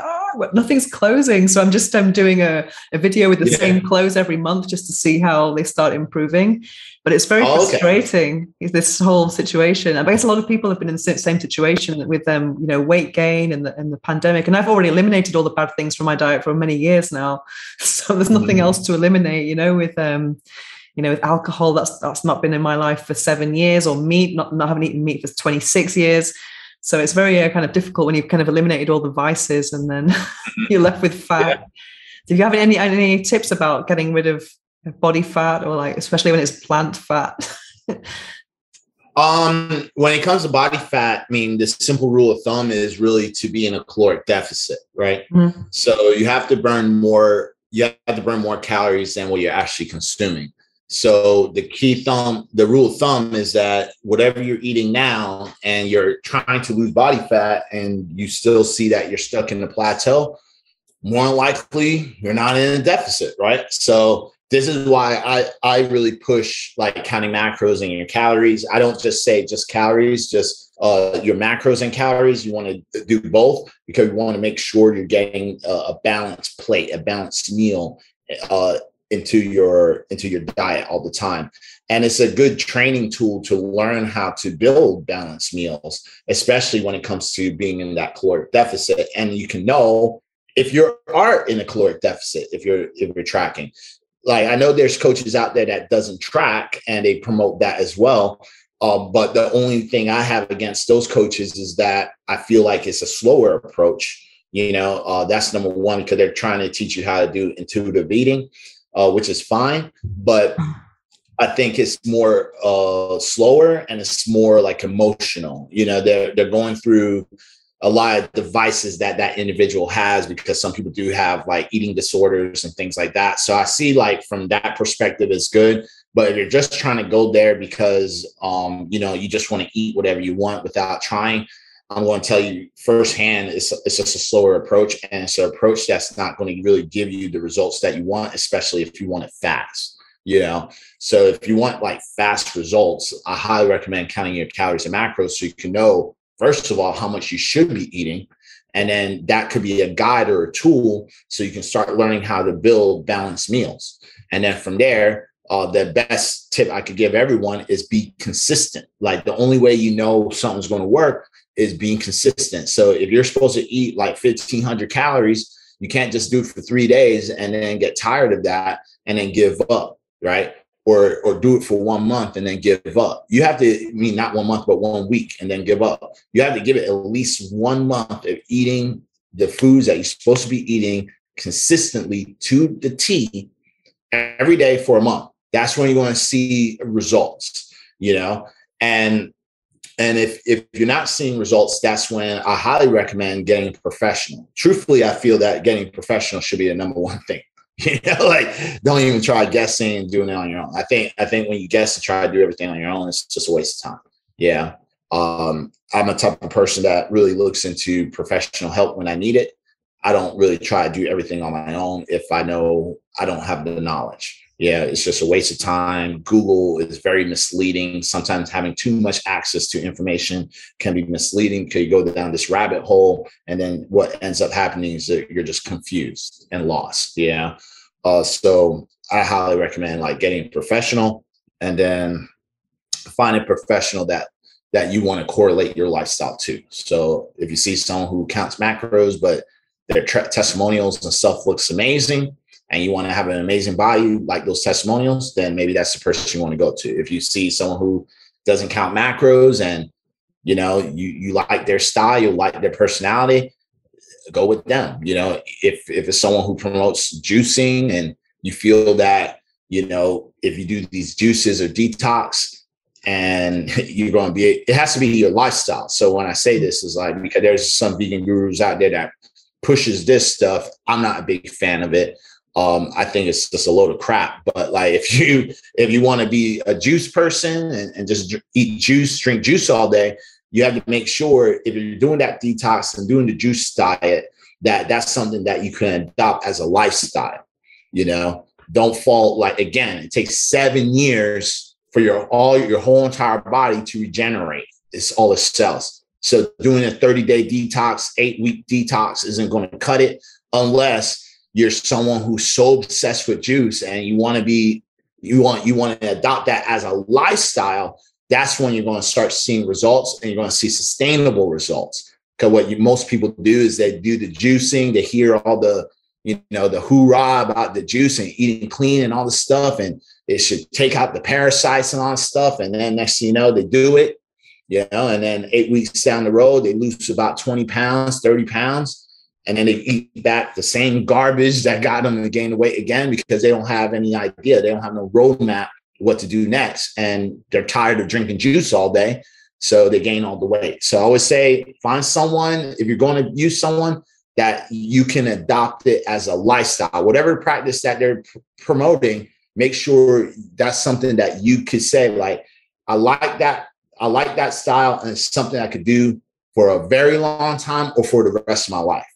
nothing's closing. So I'm just doing a video with the same clothes every month, just to see how they start improving. But it's very frustrating, this whole situation. I guess a lot of people have been in the same situation with weight gain and the pandemic. And I've already eliminated all the bad things from my diet for many years now. So there's nothing else to eliminate, you know, with alcohol, that's not been in my life for 7 years, or meat, not having eaten meat for 26 years. So it's very kind of difficult when you've kind of eliminated all the vices and then you're left with fat. Yeah. Do you have any tips about getting rid of body fat, or like, especially when it's plant fat? When it comes to body fat, I mean, the simple rule of thumb is really to be in a caloric deficit, right? Mm-hmm. So you have to burn more calories than what you're actually consuming. So the rule of thumb is that whatever you're eating now and you're trying to lose body fat and you still see that you're stuck in the plateau, more likely you're not in a deficit, right? So this is why I really push like counting macros and your calories. I don't just say just calories, just your macros and calories. You want to do both because you want to make sure you're getting a balanced plate, a balanced meal into your diet all the time. And it's a good training tool to learn how to build balanced meals, especially when it comes to being in that caloric deficit. And you can know if you are in a caloric deficit, if you're tracking. Like, I know there's coaches out there that doesn't track and they promote that as well. But the only thing I have against those coaches is that I feel like it's a slower approach. You know, that's number one, because they're trying to teach you how to do intuitive eating, which is fine. But I think it's more slower and it's more like emotional. You know, they're going through a lot of devices that individual has, because some people do have like eating disorders and things like that. So I see, like, from that perspective, it's good. But if you're just trying to go there because, you know, you just want to eat whatever you want without trying, I'm going to tell you firsthand, it's just a slower approach. And it's an approach that's not going to really give you the results that you want, especially if you want it fast, you know? So if you want like fast results, I highly recommend counting your calories and macros so you can know, first of all, how much you should be eating. And then that could be a guide or a tool so you can start learning how to build balanced meals. And then from there, the best tip I could give everyone is be consistent. Like, the only way you know something's going to work is being consistent. So if you're supposed to eat like 1,500 calories, you can't just do it for 3 days and then get tired of that and then give up, right? Or do it for 1 month and then give up. You have to, I mean, not 1 month, but 1 week and then give up. You have to give it at least 1 month of eating the foods that you're supposed to be eating consistently to the T every day for a month. That's when you're going to see results, you know? And if you're not seeing results, that's when I highly recommend getting a professional. Truthfully, I feel that getting a professional should be the number one thing. You know, like, don't even try guessing and doing it on your own. I think when you guess and try to do everything on your own, it's just a waste of time. Yeah. I'm a type of person that really looks into professional help when I need it. I don't really try to do everything on my own if I know I don't have the knowledge. Yeah, it's just a waste of time. Google is very misleading. Sometimes having too much access to information can be misleading because you go down this rabbit hole, and then what ends up happening is that you're just confused and lost. Yeah. So I highly recommend like getting a professional, and then find a professional that you want to correlate your lifestyle to. So if you see someone who counts macros, but their testimonials and stuff looks amazing, and you want to have an amazing body like those testimonials, then maybe that's the person you want to go to. If you see someone who doesn't count macros and, you know, you like their style, you like their personality, go with them. You know, if it's someone who promotes juicing and you feel that, you know, if you do these juices or detox and you're going to be, it has to be your lifestyle. So when I say this is like, because there's some vegan gurus out there that pushes this stuff. I'm not a big fan of it. I think it's just a load of crap. But like, if you want to be a juice person and just eat juice, drink juice all day, you have to make sure if you're doing that detox and doing the juice diet, that's something that you can adopt as a lifestyle. You know, don't fall, like, again, it takes 7 years for your whole entire body to regenerate. It's all it sells. So doing a 30-day detox, 8-week detox isn't going to cut it unless you're someone who's so obsessed with juice and you want to adopt that as a lifestyle. That's when you're going to start seeing results, and you're going to see sustainable results. Because what most people do is they do the juicing, they hear all the, you know, the hoorah about the juice and eating clean and all this stuff. And it should take out the parasites and all that stuff. And then next thing you know, they do it, you know, and then 8 weeks down the road, they lose about 20 pounds, 30 pounds. And then they eat back the same garbage that got them to gain the weight again, because they don't have any idea. They don't have no roadmap what to do next. And they're tired of drinking juice all day. So they gain all the weight. So I always say, find someone, if you're going to use someone, that you can adopt it as a lifestyle. Whatever practice that they're promoting, make sure that's something that you could say, like, I like that style, and it's something I could do for a very long time or for the rest of my life.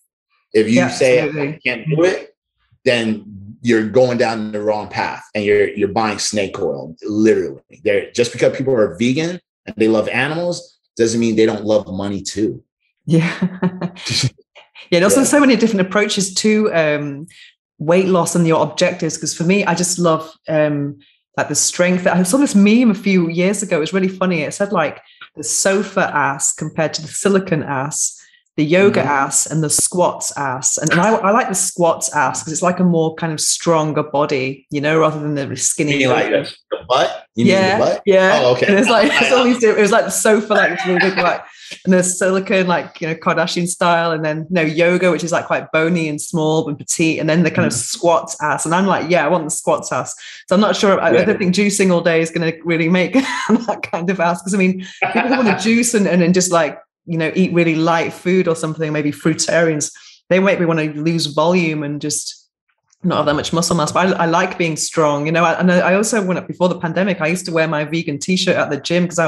If you say I can't do it, then you're going down the wrong path, and you're buying snake oil, literally. Just because people are vegan and they love animals doesn't mean they don't love money too. Yeah. Yeah, there's also so many different approaches to weight loss and your objectives. Because for me, I just love like the strength. I saw this meme a few years ago. It was really funny. It said like the sofa ass compared to the silicone ass, the yoga ass and the squats ass. And I like the squats ass because it's like a more kind of stronger body, you know, rather than the skinny. You mean like the butt? You mean the butt? Yeah. Oh, okay. And it's like, it's all these, it was like the sofa, like it's really big, like, and there's silicone, like, you know, Kardashian style. And then, you know, yoga, which is like quite bony and small and petite. And then the kind of squats ass. And I'm like, yeah, I want the squats ass. So I'm not sure. I don't think juicing all day is going to really make that kind of ass. Because I mean, people who want to juice and just like, you know, eat really light food or something, maybe fruitarians, they might want to lose volume and just not have that much muscle mass. But I like being strong, you know. And I also went up before the pandemic. I used to wear my vegan t-shirt at the gym because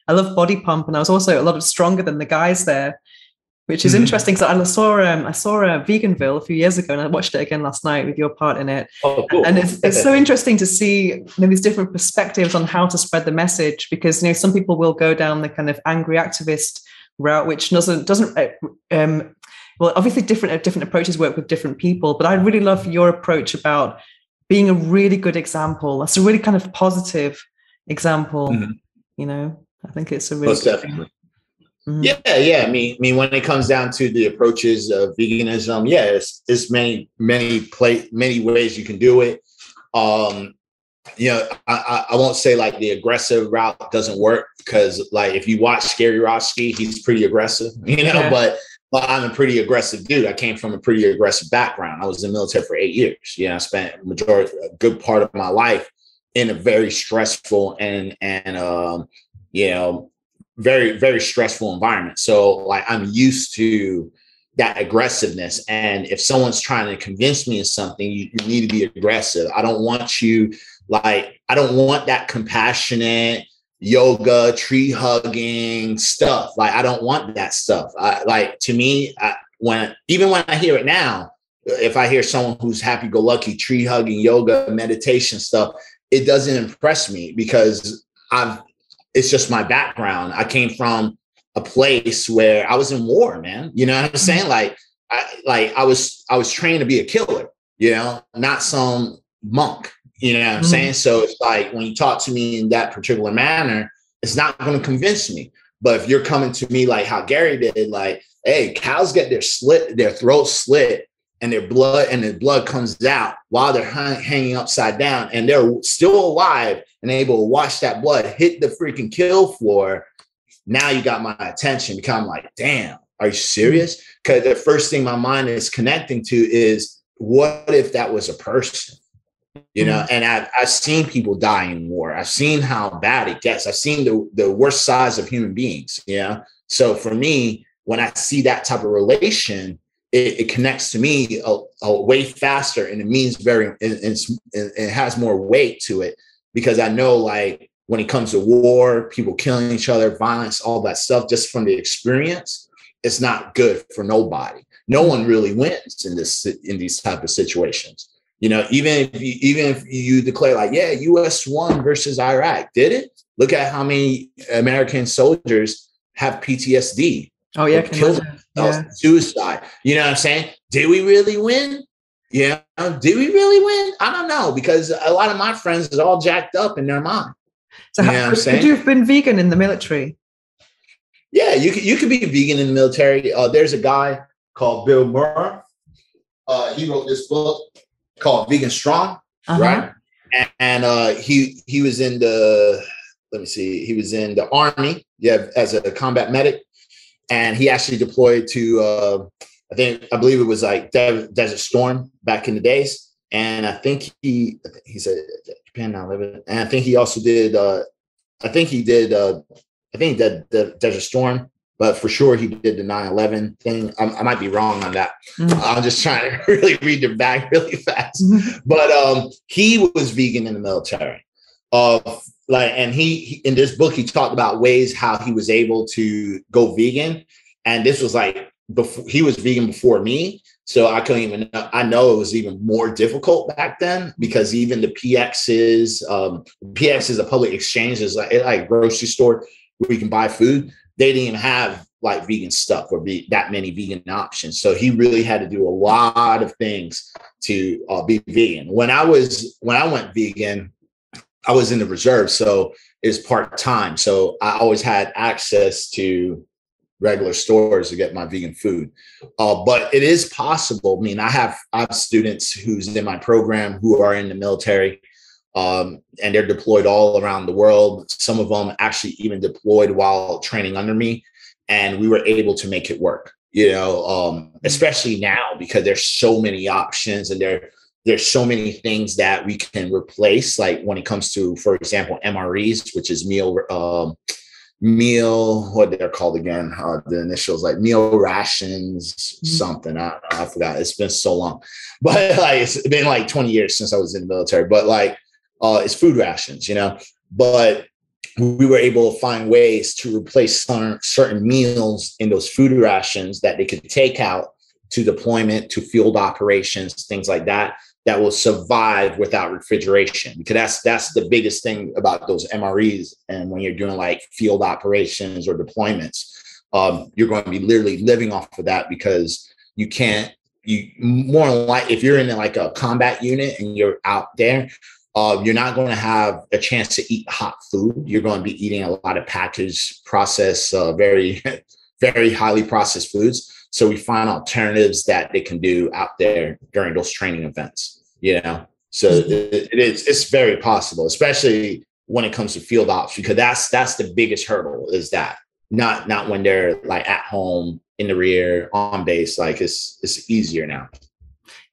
I love body pump, and I was also a lot stronger than the guys there, which is interesting. So I saw a Veganville a few years ago, and I watched it again last night with your part in it. Oh, cool. And it's so interesting to see, you know, these different perspectives on how to spread the message, because, you know, some people will go down the kind of angry activist route, which doesn't well, obviously different approaches work with different people, but I really love your approach about being a really good example. That's a really kind of positive example. You know, I think it's a really most definitely. Yeah. I mean, when it comes down to the approaches of veganism, it's many ways you can do it. You know, I won't say like the aggressive route doesn't work, because like if you watch Scary Roski, he's pretty aggressive, you know, but I'm a pretty aggressive dude. I came from a pretty aggressive background. I was in the military for 8 years. You know, I spent a good part of my life in a very stressful and you know, very, very stressful environment. So like I'm used to that aggressiveness. And if someone's trying to convince me of something, you need to be aggressive. I don't want that compassionate yoga, tree hugging stuff. Like, I don't want that stuff. To me, when I hear it now, if I hear someone who's happy-go-lucky, tree hugging, yoga, meditation stuff, it doesn't impress me, because it's just my background. I came from a place where I was in war, man. You know what I'm saying? I was trained to be a killer, you know, not some monk. You know what I'm saying? So it's like, when you talk to me in that particular manner, it's not going to convince me. But if you're coming to me like how Gary did, like, hey, cows get their throats slit and their blood comes out while they're hanging upside down, and they're still alive and able to watch that blood hit the freaking kill floor. Now you got my attention, because I'm like, damn, are you serious? Because the first thing my mind is connecting to is, what if that was a person? You know, and I've seen people die in war. I've seen how bad it gets. I've seen the worst size of human beings. You know, so for me, when I see that type of relation, it connects to me a way faster, and it means it has more weight to it, because I know, like, when it comes to war, people killing each other, violence, all that stuff, just from the experience, it's not good for nobody. No one really wins in these type of situations. You know, even if you declare like, yeah, US won versus Iraq, did it? Look at how many American soldiers have PTSD. Oh yeah, killed themselves, suicide. You know what I'm saying? Did we really win? Yeah, did we really win? I don't know, because a lot of my friends is all jacked up in their mind. So could you have been vegan in the military? Yeah, you could be vegan in the military. There's a guy called Bill Murrah. He wrote this book called Vegan Strong, right? And he was in the, let me see, he was in the Army, as a combat medic, and he actually deployed to I believe it was like Desert Storm back in the days, and I think he said Japan 9/11, and I think he also did I think he did the Desert Storm, but for sure he did the 9/11 thing. I might be wrong on that. I'm just trying to really read the back really fast. But he was vegan in the military. And he in this book, he talked about ways how he was able to go vegan. And this was like, before he was vegan before me. So I couldn't even know. I know it was even more difficult back then, because even the PXs, a public exchange, is like a grocery store where you can buy food. They didn't even have like vegan stuff or that many vegan options. So he really had to do a lot of things to be vegan. When I went vegan, I was in the reserve, so it's part-time. So I always had access to regular stores to get my vegan food. But it is possible. I mean, I have students who's in my program who are in the military, and they're deployed all around the world. Some of them actually even deployed while training under me, and we were able to make it work, especially now, because there's so many options, and there's so many things that we can replace. Like when it comes to, for example, MREs, which is what they're called again, the initials, like meal rations, something. I forgot. It's been so long, but like, it's been like 20 years since I was in the military, but like, it's food rations, but we were able to find ways to replace certain meals in those food rations that they could take out to deployment, to field operations, things like that will survive without refrigeration, because that's the biggest thing about those MREs. And when you're doing like field operations or deployments, you're going to be literally living off of that, because more like if you're in like a combat unit and you're out there, you're not going to have a chance to eat hot food. You're going to be eating a lot of packaged, processed, very, very highly processed foods. So we find alternatives that they can do out there during those training events, So it's very possible, especially when it comes to field ops, because that's the biggest hurdle, is that not when they're like at home in the rear on base. Like it's easier now.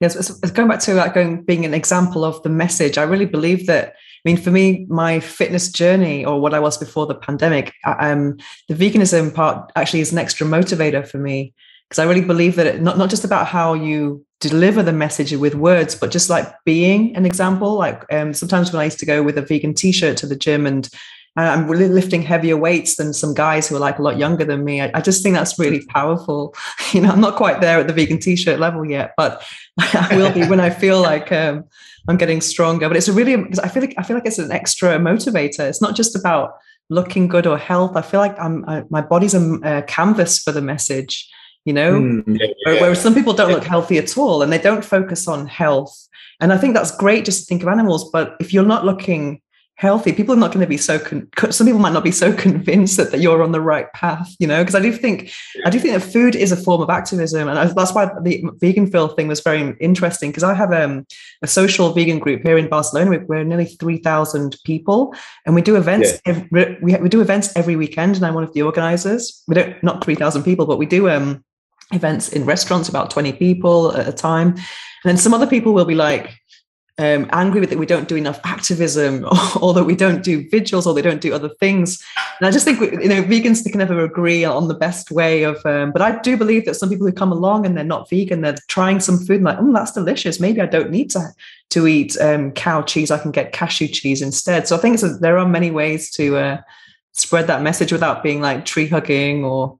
Yes, it's going back to being an example of the message. I really believe that. I mean, for me, my fitness journey, or what I was before the pandemic, the veganism part actually is an extra motivator for me, because I really believe that not just about how you deliver the message with words, but just like being an example. Like sometimes when I used to go with a vegan t-shirt to the gym, and I'm really lifting heavier weights than some guys who are like a lot younger than me, I just think that's really powerful. I'm not quite there at the vegan t-shirt level yet, but I will be when I feel like I'm getting stronger. But it's because I feel like it's an extra motivator. It's not just about looking good or health. I feel like my body's a canvas for the message. Whereas some people don't look healthy at all, and they don't focus on health. And I think that's great just to think of animals. But if you're not looking healthy, people are not going to be some people might not be so convinced that you're on the right path, because I do think that food is a form of activism. And that's why the vegan Phil thing was very interesting, because I have a social vegan group here in Barcelona. We're nearly 3,000 people, and we do events. Yeah. We do events every weekend, and I'm one of the organizers. We don't, not 3,000 people, but we do events in restaurants, about 20 people at a time. And then some other people will be like angry with that we don't do enough activism, or that we don't do vigils, or they don't do other things. And I just think vegans can never agree on the best way of but I do believe that some people who come along and they're not vegan, they're trying some food and like, that's delicious, maybe I don't need to eat cow cheese, I can get cashew cheese instead. So I think there are many ways to spread that message without being like tree hugging or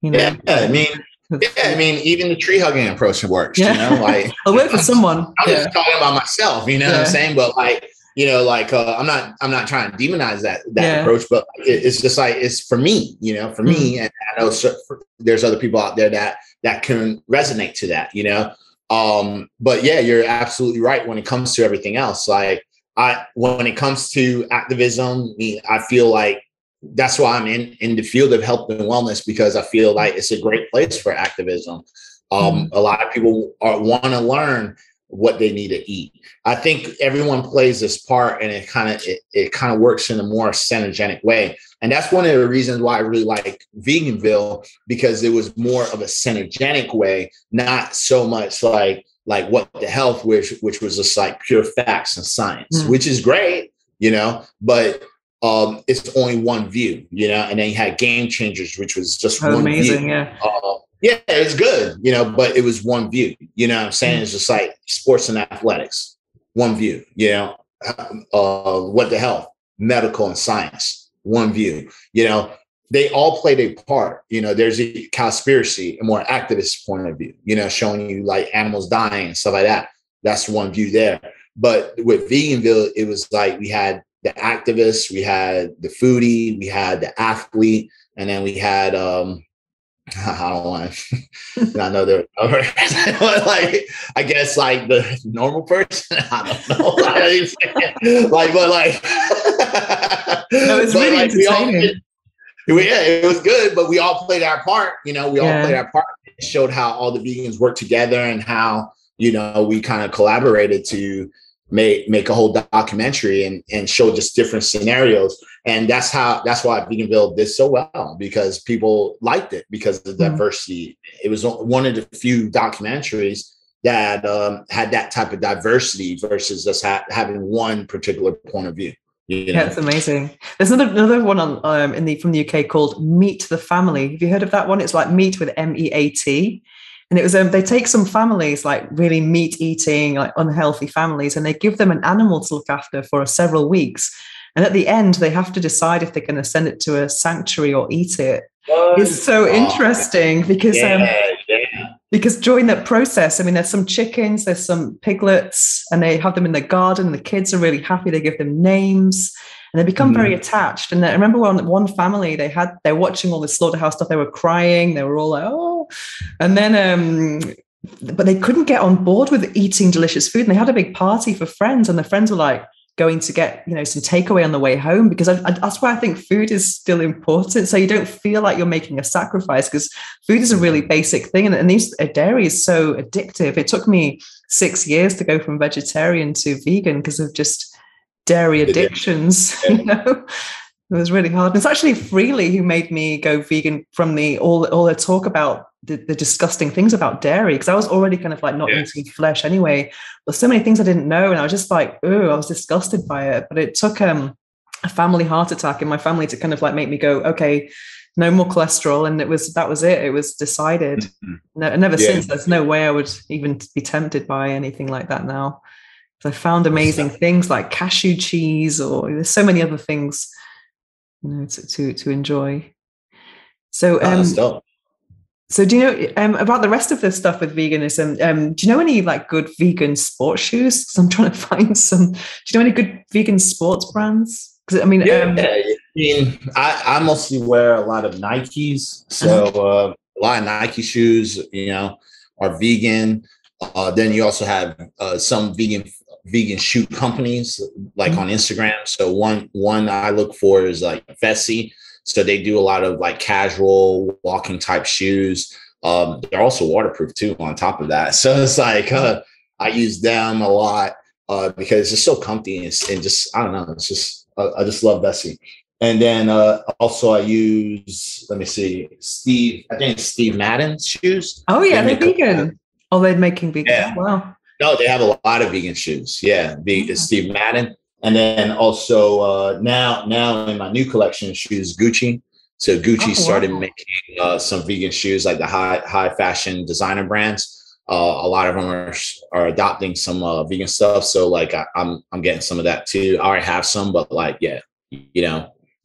I mean, even the tree hugging approach works, like I'll work for someone. I'm just talking about myself, what I'm saying? But I'm not trying to demonize that approach, but it's just like, it's for me, for me. And I know there's other people out there that can resonate to that, but yeah, you're absolutely right. When it comes to everything else, like when it comes to activism, I feel like that's why I'm in the field of health and wellness, because I feel like it's a great place for activism. A lot of people want to learn what they need to eat. I think everyone plays this part, and it kind of works in a more synergetic way. And that's one of the reasons why I really like Veganville, because it was more of a synergetic way, not so much like What the Health, which was just like pure facts and science, which is great, but it's only one view, and then you had Game Changers, which was just one amazing, view. yeah. Yeah, it's good, but it was one view, what I'm saying? It's just like sports and athletics, one view, What the Health, medical and science, one view, they all played a part. There's a conspiracy, a more activist point of view, showing you like animals dying and stuff like that. That's one view there. But with Veganville, it was like we had the activists, we had the foodie, we had the athlete, and then we had I don't want to. I know there, like I guess like the normal person. I don't know. No, it's really entertaining. It was good, but we all played our part. We all played our part. It showed how all the vegans worked together and how we kind of collaborated to make a whole documentary and show just different scenarios. And that's why Veganville did so well, because people liked it because of the diversity. It was one of the few documentaries that had that type of diversity versus just having one particular point of view. Yeah, it's amazing. There's another one on from the UK called Meat the Family. Have you heard of that one? It's like meat with MEAT. And it was they take some families, like really meat eating, like unhealthy families, and they give them an animal to look after for several weeks. And at the end, they have to decide if they're going to send it to a sanctuary or eat it. It's so interesting because because during that process, I mean, there's some chickens, there's some piglets, and they have them in their garden. And the kids are really happy. They give them names. And they become very attached. And I remember one family, they're watching all this slaughterhouse stuff. They were crying. They were all like, oh. And then, but they couldn't get on board with eating delicious food. And they had a big party for friends. And the friends were like going to get, some takeaway on the way home, because that's why I think food is still important. So you don't feel like you're making a sacrifice, because food is a really basic thing. And dairy is so addictive. It took me 6 years to go from vegetarian to vegan because of just dairy addictions. It was really hard. It's actually Freely who made me go vegan from all the talk about the disgusting things about dairy, because I was already kind of like not eating flesh anyway. There's so many things I didn't know, and I was just like, I was disgusted by it. But it took a family heart attack in my family to kind of like make me go, okay, no more cholesterol. And that was it. It was decided. And ever since, there's no way I would even be tempted by anything like that now. I found amazing things like cashew cheese, or there's so many other things, to enjoy. So, so do you know about the rest of the stuff with veganism? Do you know any like good vegan sports shoes? Because I'm trying to find some. Do you know any good vegan sports brands? Because I mean, I mostly wear a lot of Nikes, so a lot of Nike shoes, are vegan. Then you also have some vegan shoe companies like on Instagram. So one I look for is like Vessi. So they do a lot of like casual walking type shoes. They're also waterproof too on top of that. So it's like I use them a lot because it's just so comfy and just, I don't know, it's just I just love Vessi. And then also I use, let me see, I think it's Steve Madden's shoes. Oh yeah, they're vegan. Oh, they're making vegan. Yeah. Oh, wow. No, they have a lot of vegan shoes. Yeah, Steve Madden. And then also now in my new collection of shoes, Gucci. So Gucci started making some vegan shoes, like the high fashion designer brands. A lot of them are adopting some vegan stuff. So like I'm getting some of that too. I already have some, but like you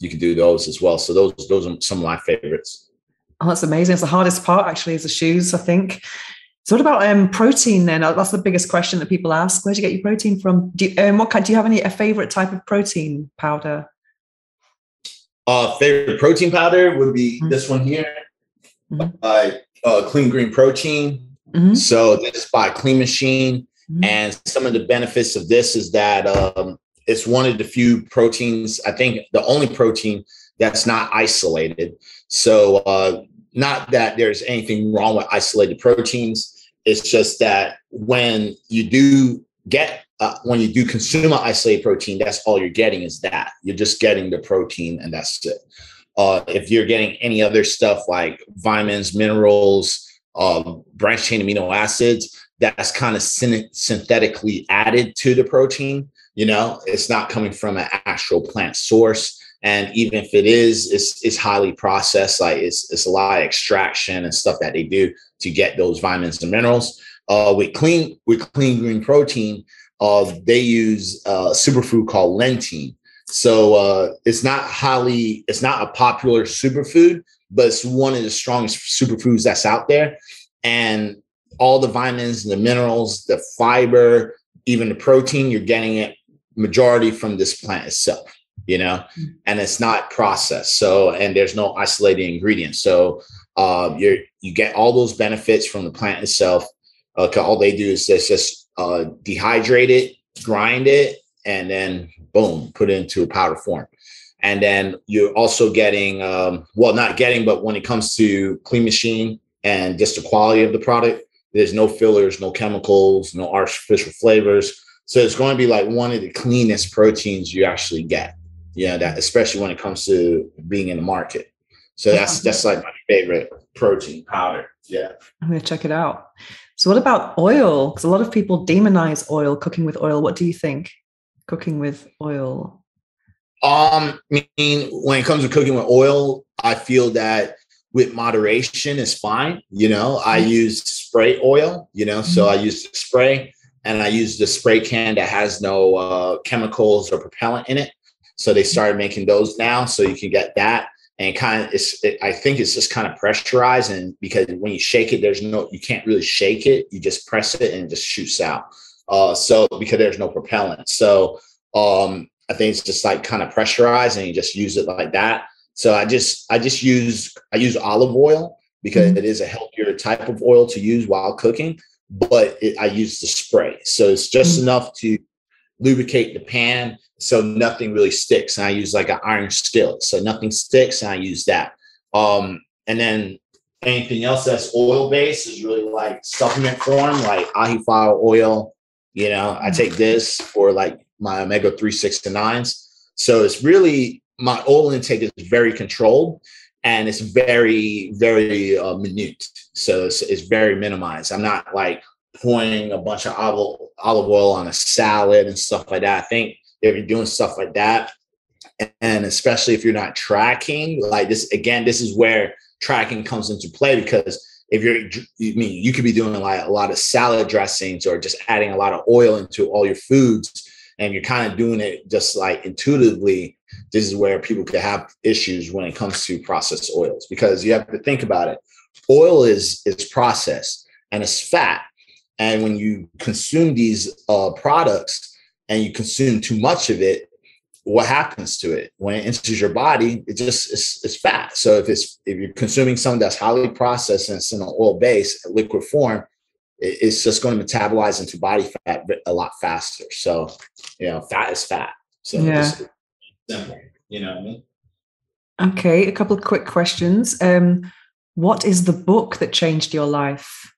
can do those as well. So those are some of my favorites. Oh, that's amazing. It's the hardest part actually is the shoes, I think. So what about protein then? That's the biggest question that people ask. Where do you get your protein from? Do you have a favorite type of protein powder? Favorite protein powder would be this one here by Clean Green Protein. So this is by Clean Machine. And some of the benefits of this is that it's one of the few proteins, I think the only protein that's not isolated. So not that there's anything wrong with isolated proteins. It's just that when you do consume an isolated protein, that's all you're getting is that. You're just getting the protein and that's it. If you're getting any other stuff like vitamins, minerals, branched chain amino acids, that's kind of synthetically added to the protein. It's not coming from an actual plant source. And even if it is, it's highly processed. Like it's a lot of extraction and stuff that they do to get those vitamins and minerals. With clean green protein, they use a superfood called lentine. So it's not a popular superfood, but it's one of the strongest superfoods that's out there. And all the vitamins and the minerals, the fiber, even the protein, you're getting it majority from this plant itself, and it's not processed. So, and there's no isolated ingredients. So you get all those benefits from the plant itself. All they do is just dehydrate it, grind it, and then boom, put it into a powder form. And then you're also getting, but when it comes to clean machine and just the quality of the product, there's no fillers, no chemicals, no artificial flavors. So it's going to be like one of the cleanest proteins you actually get. That especially when it comes to being in the market. So that's like my favorite protein powder. Yeah. I'm going to check it out. So what about oil? Because a lot of people demonize oil, cooking with oil. What do you think? Cooking with oil? I mean, when it comes to cooking with oil, I feel that with moderation is fine. I use spray oil, so I use the spray and I use the spray can that has no chemicals or propellant in it. So they started making those now. So you can get that. And I think it's just kind of pressurized. And because when you shake it, you can't really shake it. You just press it and it just shoots out. So because there's no propellant. So I think it's just like kind of pressurized and you just use it like that. So I use olive oil because it is a healthier type of oil to use while cooking, but I use the spray. So it's just enough to lubricate the pan so nothing really sticks. And I use like an iron skillet, so nothing sticks, and I use that. And then anything else that's oil based is really like supplement form, like ahi flower oil. I take this for like my omega-3, 6, and 9s. So it's really, my oil intake is very controlled and it's very, very minute. So it's very minimized. I'm not like pouring a bunch of olive oil on a salad and stuff like that. I think if you're doing stuff like that, and especially if you're not tracking like this, again, this is where tracking comes into play, because if you could be doing like a lot of salad dressings or just adding a lot of oil into all your foods, and you're kind of doing it just like intuitively. This is where people could have issues when it comes to processed oils, because you have to think about it. Oil is processed and it's fat. And when you consume these products and you consume too much of it, what happens to it? When it enters your body, it's fat. So if you're consuming something that's highly processed and it's in an oil base, liquid form, it's just going to metabolize into body fat a lot faster. So, fat is fat. So it's simple, you know what I mean? Okay, a couple of quick questions. What is the book that changed your life?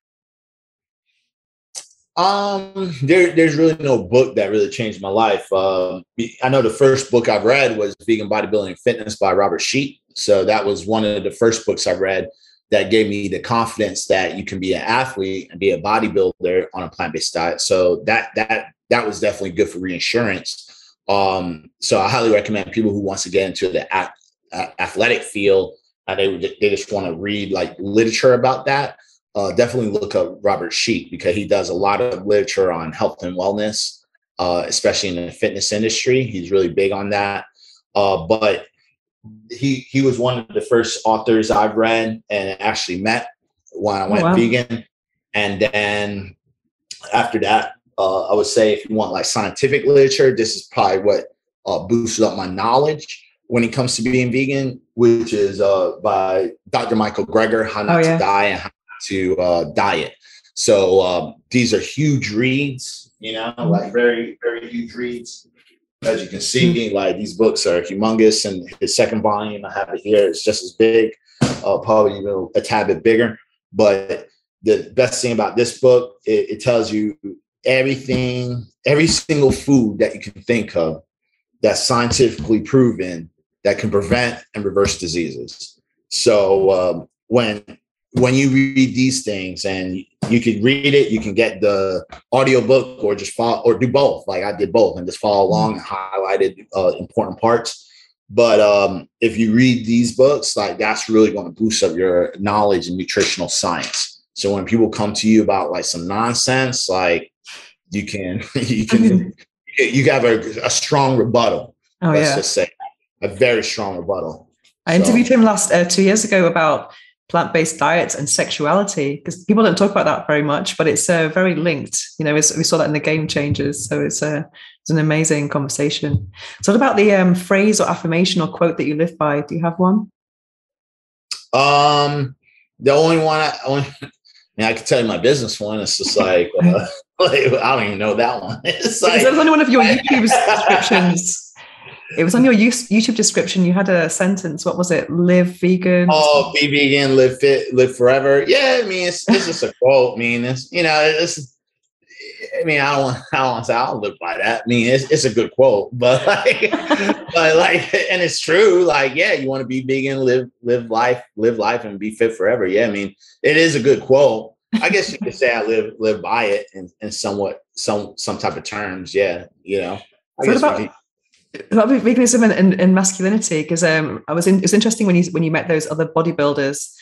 There's really no book that really changed my life. I know the first book I've read was Vegan Bodybuilding and Fitness by Robert Sheep. So that was one of the first books I read that gave me the confidence that you can be an athlete and be a bodybuilder on a plant-based diet. So that was definitely good for reinsurance. So I highly recommend people who wants to get into the athletic field, they just want to read like literature about that. Definitely look up Robert Sheep, because he does a lot of literature on health and wellness, especially in the fitness industry. He's really big on that. But he was one of the first authors I've read and actually met when I went vegan. And then after that, I would say if you want like scientific literature, this is probably what boosted up my knowledge when it comes to being vegan, which is by Dr. Michael Greger, How Not to Die and How to Diet. So these are huge reads, like very, very huge reads. As you can see, like these books are humongous, and his second volume, I have it here, it's just as big, probably a tad bit bigger. But the best thing about this book, it tells you everything, every single food that you can think of that's scientifically proven that can prevent and reverse diseases. So when you read these things, and you can read it, you can get the audiobook or just follow, or do both. Like I did both and just follow along and highlighted important parts. But if you read these books, like that's really going to boost up your knowledge in nutritional science. So when people come to you about like some nonsense, like you have a strong rebuttal. Oh, let's just say a very strong rebuttal. I interviewed him last 2 years ago about plant-based diets and sexuality, because people don't talk about that very much, but it's very linked. You know, we saw that in the Game Changers. So it's an amazing conversation. So what about the phrase or affirmation or quote that you live by? Do you have one? The only one, I can tell you my business one. It's just like, I don't even know that one. It's like, that was only one of your YouTube descriptions. It was on your YouTube description. You had a sentence. What was it? Live vegan. Oh, be vegan, live fit, live forever. Yeah, I mean, it's just a quote. I mean, I don't want to say I'll live by that. I mean, it's a good quote, but and it's true. Like, yeah, you want to be vegan, live life, and be fit forever. Yeah, I mean, it is a good quote. I guess you could say I live by it in somewhat some type of terms. Yeah, you know. About veganism and masculinity, because it's interesting when you met those other bodybuilders,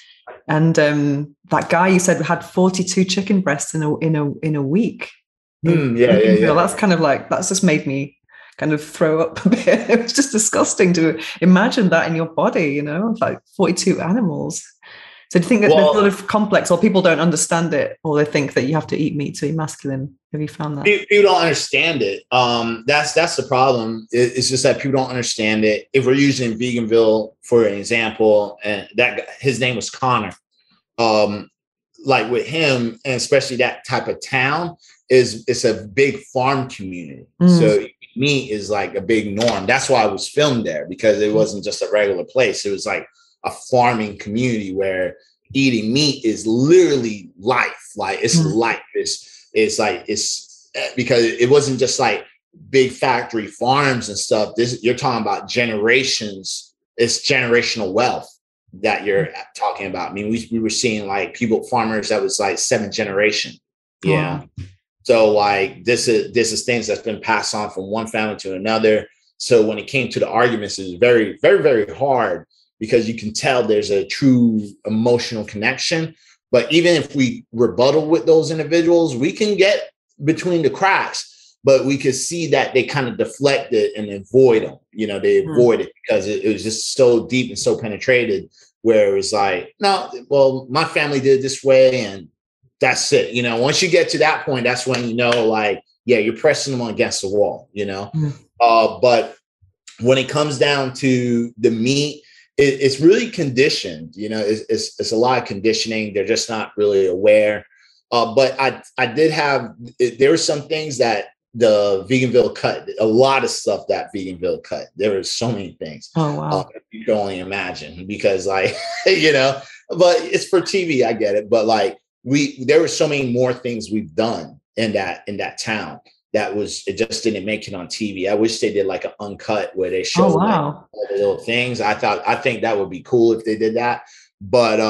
and that guy you said had 42 chicken breasts in a week. Yeah. That's kind of like, that's just made me kind of throw up a bit. It was just disgusting to imagine that in your body, you know, like 42 animals. So do you think that there's a lot of complex, or people don't understand it, or they think that you have to eat meat to be masculine? Have you found that? People don't understand it. That's the problem. It's just that people don't understand it. If we're using Veganville for an example, and that his name was Connor, like with him, and especially that type of town, it's a big farm community. So meat is like a big norm. That's why I was filmed there, because it wasn't just a regular place. It was like a farming community where eating meat is literally life. Like it's life. It's because it wasn't just like big factory farms and stuff. You're talking about generations. It's generational wealth that you're talking about. I mean, we were seeing like farmers that was like 7th generation. Yeah. Wow. So like this is things that's been passed on from one family to another. So when it came to the arguments, it was very, very, very hard, because you can tell there's a true emotional connection. But even if we rebuttal with those individuals, we can get between the cracks, but we could see that they kind of deflect it and avoid them. You know, they avoid it because it was just so deep and so penetrated, where it was like, no, well, my family did it this way, and that's it. You know, once you get to that point, that's when you know, like, yeah, you're pressing them against the wall, you know. But when it comes down to the meat, it's really conditioned, you know, it's a lot of conditioning. They're just not really aware. But I did have, there were some things that the Veganville cut, a lot of stuff that Veganville cut. There were so many things. Oh, wow. You can only imagine, because like, you know, but it's for TV, I get it. But like there were so many more things we've done in that town. It just didn't make it on TV. I wish they did like an uncut where they show like all the little things. I think that would be cool if they did that. But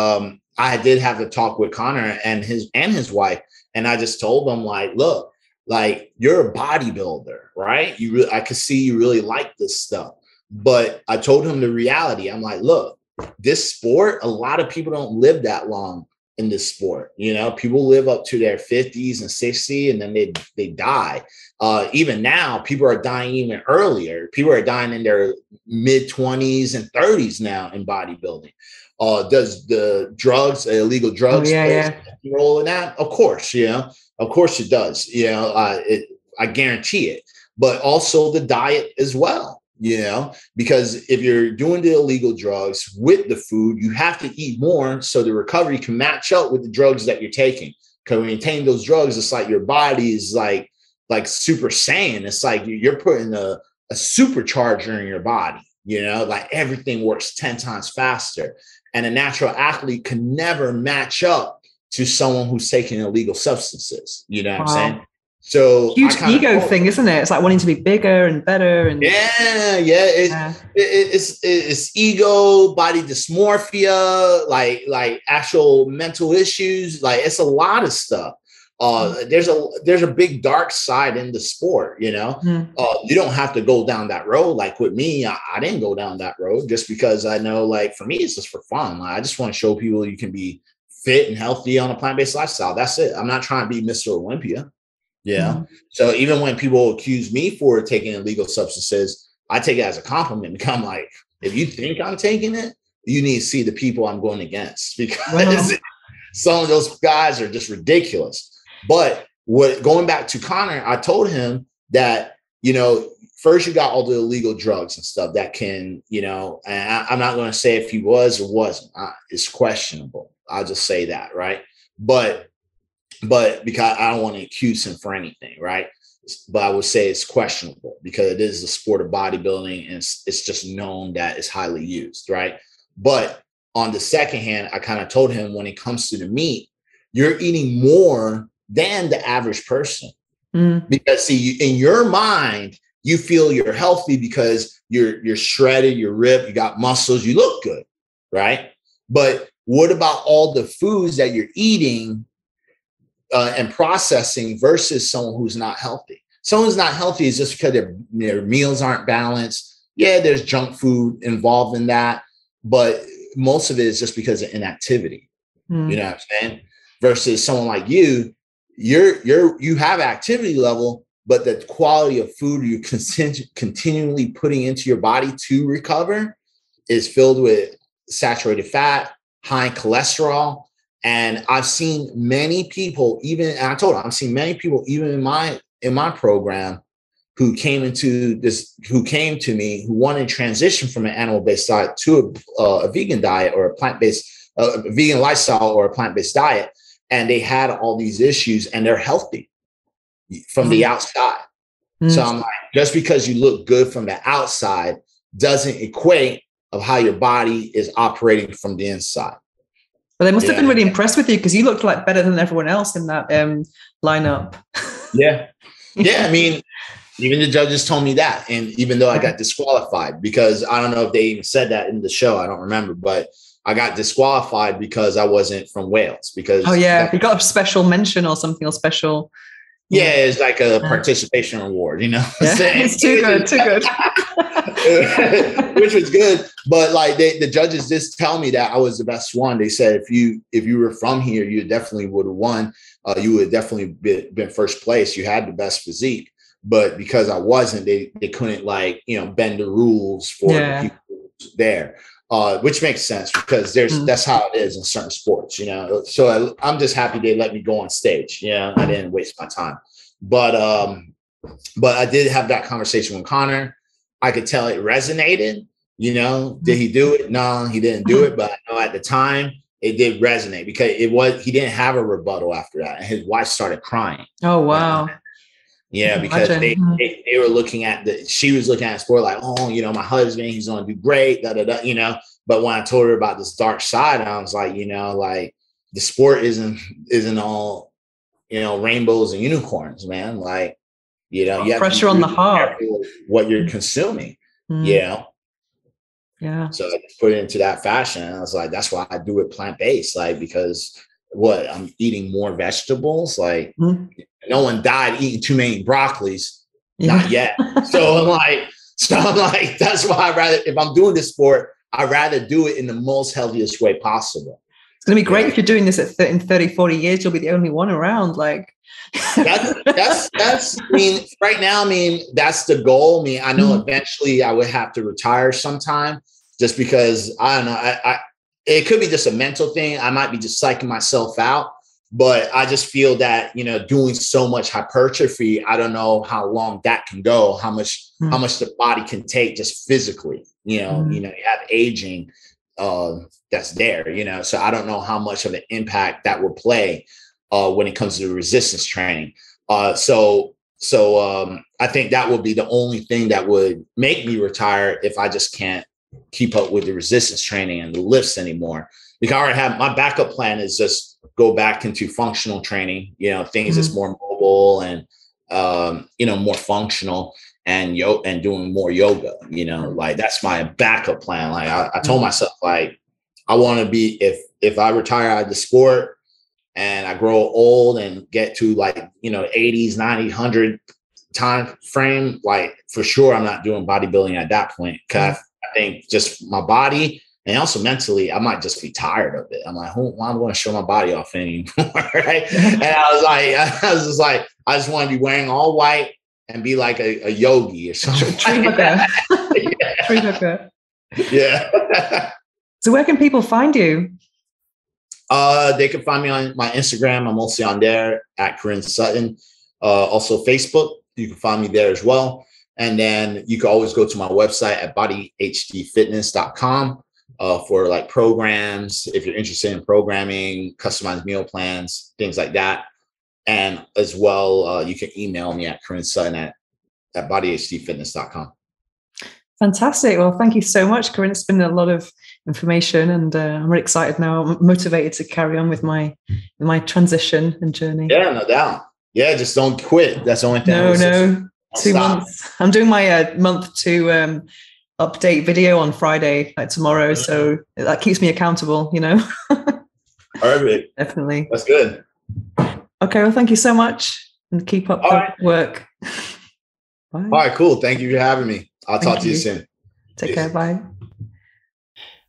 I did have to talk with Connor and his wife, and I just told them, like, look, like, you're a bodybuilder, right? I could see you really like this stuff. But I told him the reality. I'm like, look, this sport, a lot of people don't live that long in this sport. You know, people live up to their 50s and 60, and then they die. Even now, people are dying even earlier. People are dying in their mid 20s and 30s now in bodybuilding. Does the drugs, illegal drugs, play a role in that? Of course, you know, of course it does. You know, I guarantee it. But also the diet as well. You know, because if you're doing the illegal drugs with the food, you have to eat more so the recovery can match up with the drugs that you're taking. Because when you take those drugs, it's like your body is like Super Saiyan. It's like you're putting a supercharger in your body, you know, like everything works 10 times faster. And a natural athlete can never match up to someone who's taking illegal substances. You know what I'm Wow. saying? So Huge ego thing, isn't it? It's like wanting to be bigger and better. And it's ego, body dysmorphia, like actual mental issues. Like it's a lot of stuff. There's a big dark side in the sport, you know. You don't have to go down that road. Like with me, I didn't go down that road just because I know, like, for me, it's just for fun. Like, I just want to show people you can be fit and healthy on a plant-based lifestyle. That's it. I'm not trying to be Mr. Olympia. Yeah. So even when people accuse me for taking illegal substances, I take it as a compliment, because I'm like, if you think I'm taking it, you need to see the people I'm going against, because some of those guys are just ridiculous. But going back to Connor, I told him that, you know, first you got all the illegal drugs and stuff that can, you know, and I'm not going to say if he was or wasn't. It's questionable. I'll just say that, right? But because I don't want to accuse him for anything, right? But I would say it's questionable because it is the sport of bodybuilding, and it's just known that it's highly used, right? But on the second hand, I kind of told him, when it comes to the meat, you're eating more than the average person. Because see, in your mind, you feel you're healthy because you're shredded, you're ripped, you got muscles, you look good, right? But what about all the foods that you're eating and processing versus someone who's not healthy? Someone who's not healthy is just because their meals aren't balanced. Yeah, there's junk food involved in that, but most of it is just because of inactivity. You know what I'm saying? Versus someone like you have activity level, but the quality of food you're continually putting into your body to recover is filled with saturated fat, high cholesterol. And I've seen many people, and I told him, I've seen many people, even in my program, who came to me, who wanted to transition from an animal-based diet to a vegan diet, or a plant-based, vegan lifestyle, or a plant-based diet. And they had all these issues, and they're healthy from the outside. So I'm like, just because you look good from the outside doesn't equate of how your body is operating from the inside. Well, they must have been really impressed with you, because you looked like better than everyone else in that lineup. Yeah. I mean, even the judges told me that. And even though I got disqualified, because I don't know if they even said that in the show, I don't remember, but I got disqualified because I wasn't from Wales. Because you got a special mention or something, or special. Yeah, it's like a participation award, you know. It's too good. Which was good, but like the judges just tell me that I was the best one. They said if you were from here, you definitely would have won. You would definitely been first place. You had the best physique, but because I wasn't, they couldn't, like, you know, bend the rules for the people there. Which makes sense, because that's how it is in certain sports, you know. So I'm just happy they let me go on stage. Yeah, I didn't waste my time. But I did have that conversation with Connor. I could tell it resonated. You know, did he do it? No, he didn't do it. But I know at the time it did resonate, because he didn't have a rebuttal after that, and his wife started crying. Oh wow. Yeah, because they were looking at she was looking at the sport like, oh, you know, my husband, he's going to do great, you know. But when I told her about this dark side, I was like, you know, like, the sport isn't all, you know, rainbows and unicorns, man. Like, you know, you have pressure on the heart, what you're consuming, you know. Yeah. So I just put it into that fashion. And I was like, that's why I do it plant-based, like, because I'm eating more vegetables. Like, no one died eating too many broccolis, not yet. So I'm like, that's why if I'm doing this sport, I'd rather do it in the most healthiest way possible. It's going to be great if you're doing this in 30, 40 years, you'll be the only one around. Like, that's, I mean, right now, I mean, that's the goal. I mean, I know eventually I would have to retire sometime, just because I don't know. It could be just a mental thing. I might be just psyching myself out, but I just feel that, you know, doing so much hypertrophy, I don't know how long that can go, how much the body can take just physically, you know, you have aging that's there, you know, so I don't know how much of an impact that will play when it comes to resistance training. So I think that would be the only thing that would make me retire, if I just can't keep up with the resistance training and the lifts anymore. Because I already have my backup plan is just go back into functional training, you know, things that's more mobile and, you know, more functional, and and doing more yoga, you know, like that's my backup plan. Like I told myself, like, I want to be, if I retire out of the sport and I grow old and get to like, you know, 80s, 90s, 100 time frame, like for sure, I'm not doing bodybuilding at that point. Cause I think just my body, and also mentally, I might just be tired of it. I'm like, why am I going to show my body off anymore? Right. And I was just like, I just want to be wearing all white and be like a yogi or something. Yeah. So where can people find you? They can find me on my Instagram. I'm mostly on there at Korin Sutton. Also Facebook, you can find me there as well. And then you can always go to my website at bodyhdfitness.com for like programs, if you're interested in programming, customized meal plans, things like that. And as well, you can email me at Korin Sutton at bodyhdfitness.com. Fantastic. Well, thank you so much, Korin. It's been a lot of information, and I'm really excited now. I'm motivated to carry on with my transition and journey. Yeah, no doubt. Yeah, just don't quit. That's the only thing. No, 2 months. I'm doing my month 2 update video on Friday, like tomorrow. So that keeps me accountable, you know. Perfect. Definitely. That's good. Okay, well, thank you so much, and keep up the work. Bye. All right, cool. Thank you for having me. I'll talk to you soon. Take care. Bye.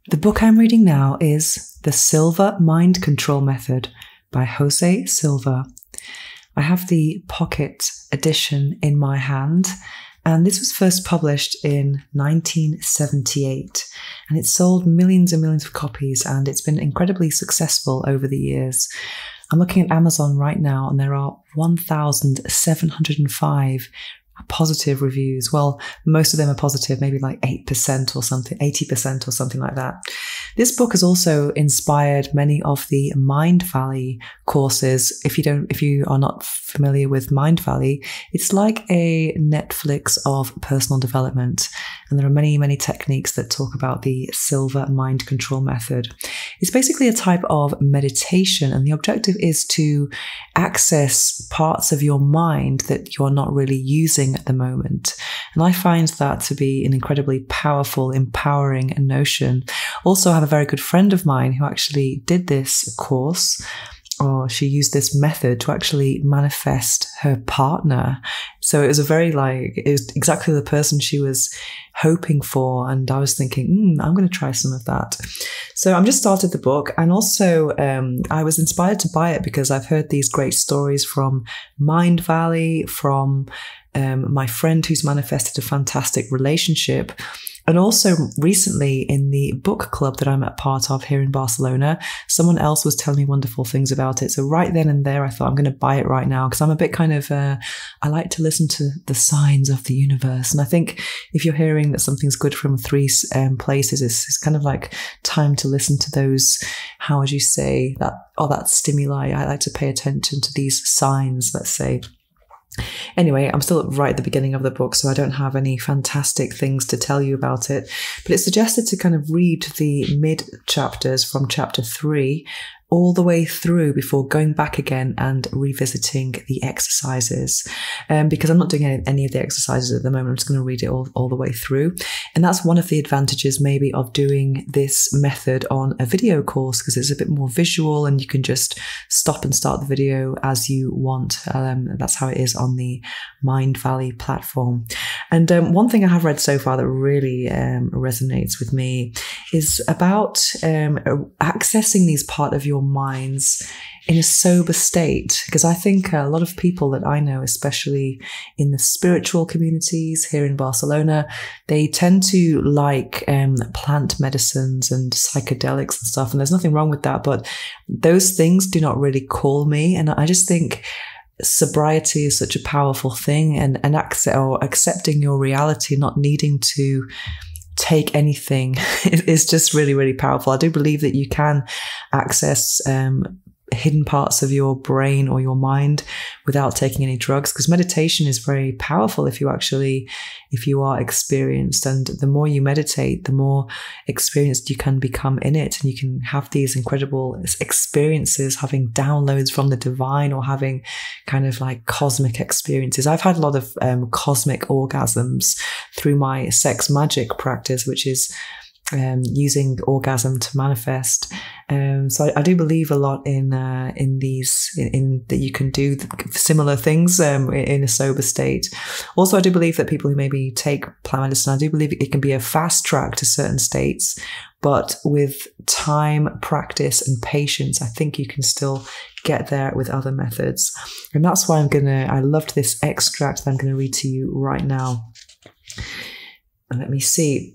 The book I'm reading now is The Silva Mind Control Method by Jose Silva. I have the pocket edition in my hand, and this was first published in 1978, and it sold millions and millions of copies, and it's been incredibly successful over the years. I'm looking at Amazon right now, and there are 1,705 positive reviews. Well, most of them are positive, maybe like 8% or something, 80% or something like that. This book has also inspired many of the Mind Valley courses. If you are not familiar with Mind Valley, it's like a Netflix of personal development. And there are many, many techniques that talk about the Silva mind control method. It's basically a type of meditation, and the objective is to access parts of your mind that you're not really using at the moment. And I find that to be an incredibly powerful, empowering notion. Also, I have a very good friend of mine who actually did this course, or she used this method to actually manifest her partner. So it was it was exactly the person she was hoping for. And I was thinking, I'm going to try some of that. So I've just started the book. And also I was inspired to buy it because I've heard these great stories from Mind Valley, from my friend who's manifested a fantastic relationship. And also recently in the book club that I'm a part of here in Barcelona, someone else was telling me wonderful things about it. So right then and there, I thought I'm going to buy it right now because I'm a bit kind of, I like to listen to the signs of the universe. And I think if you're hearing that something's good from 3 places, it's kind of like time to listen to those, how would you say, that stimuli. I like to pay attention to these signs, let's say. Anyway, I'm still right at the beginning of the book, so I don't have any fantastic things to tell you about it. But it's suggested to kind of read the mid chapters from chapter 3 all the way through before going back again and revisiting the exercises. Because I'm not doing any of the exercises at the moment, I'm just going to read it all the way through. And that's one of the advantages maybe of doing this method on a video course, because it's a bit more visual and you can just stop and start the video as you want. That's how it is on the Mind Valley platform. And one thing I have read so far that really resonates with me is about accessing these part of your minds in a sober state. Because I think a lot of people that I know, especially in the spiritual communities here in Barcelona, they tend to like plant medicines and psychedelics and stuff. And there's nothing wrong with that, but those things do not really call me. And I just think sobriety is such a powerful thing, and accepting your reality, not needing to take anything is just really, really powerful. I do believe that you can access hidden parts of your brain or your mind without taking any drugs, because meditation is very powerful if you are experienced. And the more you meditate, the more experienced you can become in it, and you can have these incredible experiences, having downloads from the divine or having kind of like cosmic experiences. I've had a lot of cosmic orgasms through my sex magic practice, which is using orgasm to manifest. So I do believe a lot in that you can do similar things in a sober state. Also, I do believe that people who maybe take plant medicine, I do believe it can be a fast track to certain states, but with time, practice, and patience, I think you can still get there with other methods. And that's why I loved this extract that I'm going to read to you right now. And let me see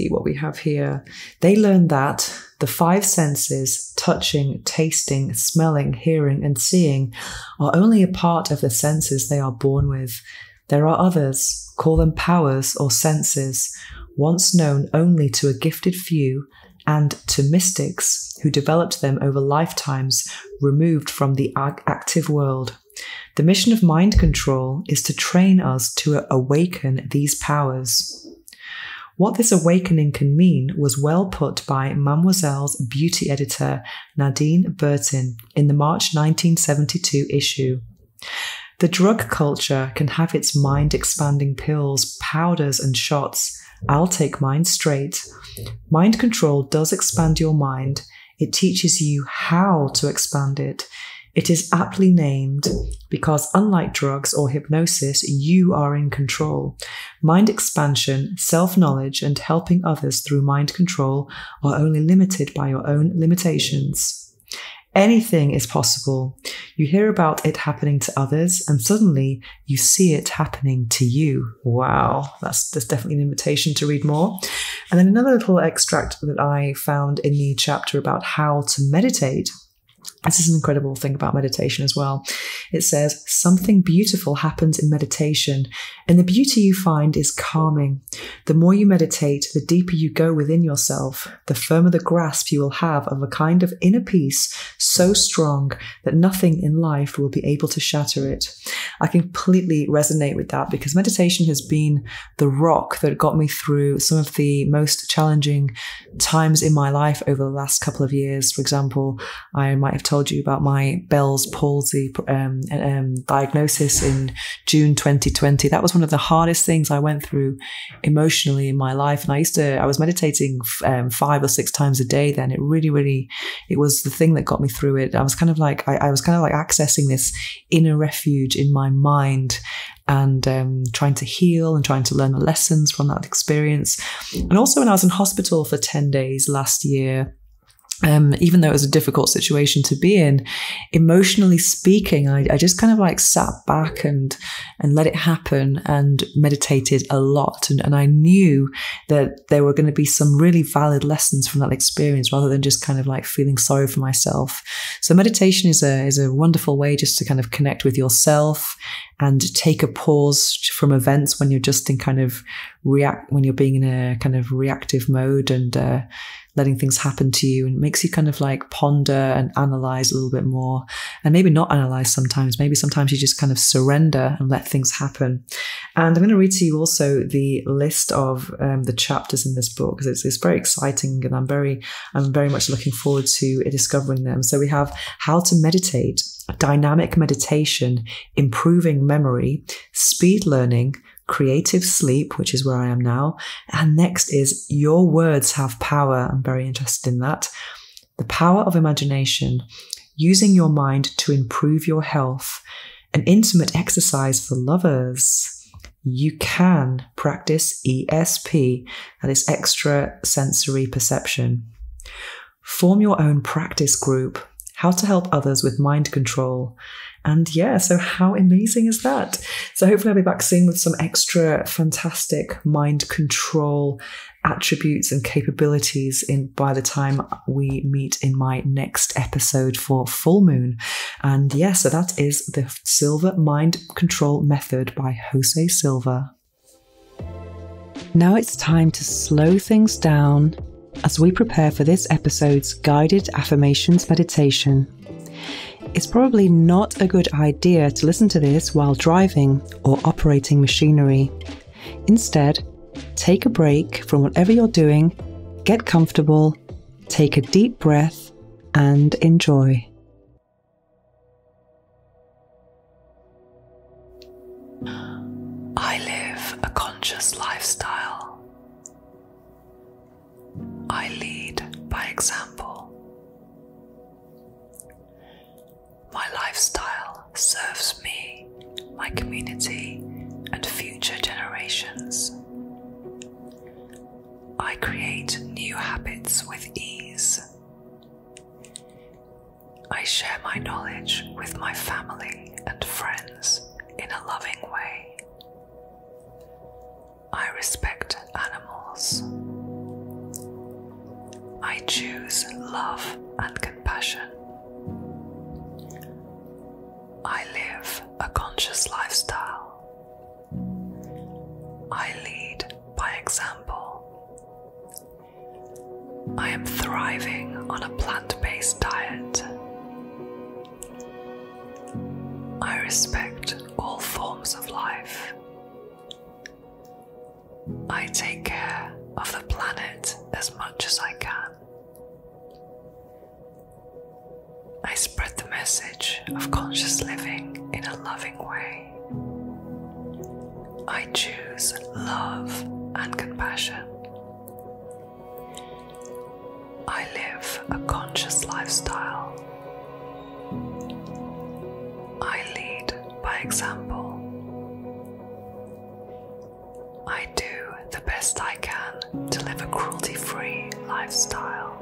what we have here. They learned that the 5 senses, touching, tasting, smelling, hearing, and seeing, are only a part of the senses they are born with. There are others, call them powers or senses, once known only to a gifted few and to mystics who developed them over lifetimes removed from the active world. The mission of mind control is to train us to awaken these powers. What this awakening can mean was well put by Mademoiselle's beauty editor Nadine Burton in the March 1972 issue. The drug culture can have its mind-expanding pills, powders, and shots. I'll take mine straight. Mind control does expand your mind. It teaches you how to expand it. It is aptly named because, unlike drugs or hypnosis, you are in control. Mind expansion, self-knowledge, and helping others through mind control are only limited by your own limitations. Anything is possible. You hear about it happening to others, and suddenly you see it happening to you. Wow, that's definitely an invitation to read more. And then another little extract that I found in the chapter about how to meditate. This is an incredible thing about meditation as well. It says, something beautiful happens in meditation, and the beauty you find is calming. The more you meditate, the deeper you go within yourself, the firmer the grasp you will have of a kind of inner peace so strong that nothing in life will be able to shatter it. I completely resonate with that, because meditation has been the rock that got me through some of the most challenging times in my life over the last couple of years. For example, I might have told you about my Bell's palsy diagnosis in June 2020. That was one of the hardest things I went through emotionally in my life. And I was meditating 5 or 6 times a day then. It was the thing that got me through it. I was kind of like accessing this inner refuge in my mind and trying to heal and trying to learn the lessons from that experience. And also when I was in hospital for 10 days last year, even though it was a difficult situation to be in, emotionally speaking, I just kind of like sat back and let it happen and meditated a lot. And I knew that there were going to be some really valid lessons from that experience, rather than just kind of like feeling sorry for myself. So meditation is a wonderful way just to kind of connect with yourself and take a pause from events when you're just in kind of when you're being in a kind of reactive mode and letting things happen to you, and it makes you kind of like ponder and analyze a little bit more, and maybe not analyze sometimes. Maybe sometimes you just kind of surrender and let things happen. And I'm going to read to you also the list of the chapters in this book, because it's very exciting, and I'm very much looking forward to discovering them. So we have how to meditate, dynamic meditation, improving memory, speed learning, creative sleep, which is where I am now. And next is your words have power. I'm very interested in that. The power of imagination, using your mind to improve your health, an intimate exercise for lovers. You can practice ESP, that is extra sensory perception. Form your own practice group, how to help others with mind control. And yeah, so how amazing is that? So hopefully I'll be back soon with some extra fantastic mind control attributes and capabilities by the time we meet in my next episode for full moon. And yeah, so that is the Silva Mind Control Method by Jose Silva. Now it's time to slow things down, as we prepare for this episode's guided affirmations meditation. It's probably not a good idea to listen to this while driving or operating machinery. Instead, take a break from whatever you're doing, get comfortable, take a deep breath, and enjoy. I live a conscious lifestyle. I lead by example. My lifestyle serves me, my community, and future generations. I create new habits with ease. I share my knowledge with my family and friends in a loving way. I respect animals. I choose love and compassion. I live a conscious lifestyle. I lead by example. I am thriving on a plant-based diet. I respect all forms of life. I take care of the planet as much as I can. I spread the message of conscious living in a loving way. I choose love and compassion. I live a conscious lifestyle. I lead by example. I do the best I can to live a cruelty-free lifestyle.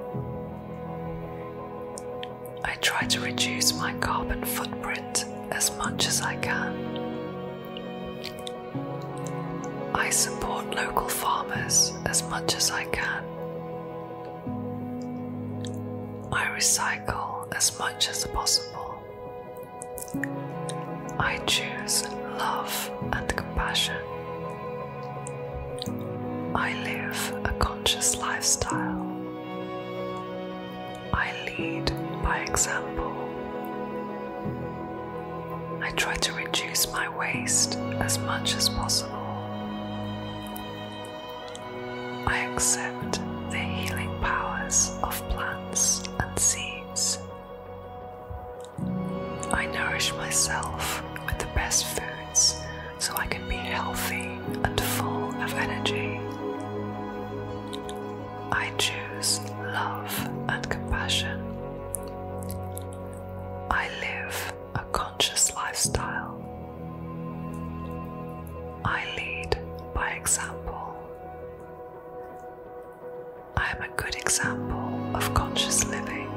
I try to reduce my carbon footprint as much as I can. I support local farmers as much as I can. I recycle as much as possible. I choose love and compassion. I live a conscious lifestyle. I lead by example. I try to reduce my waste as much as possible. I accept the healing powers of plants and seeds. I nourish myself with the best foods so I can be healthy and full of energy. I choose love and compassion. I live a conscious lifestyle. I lead by example. I am a good example of conscious living.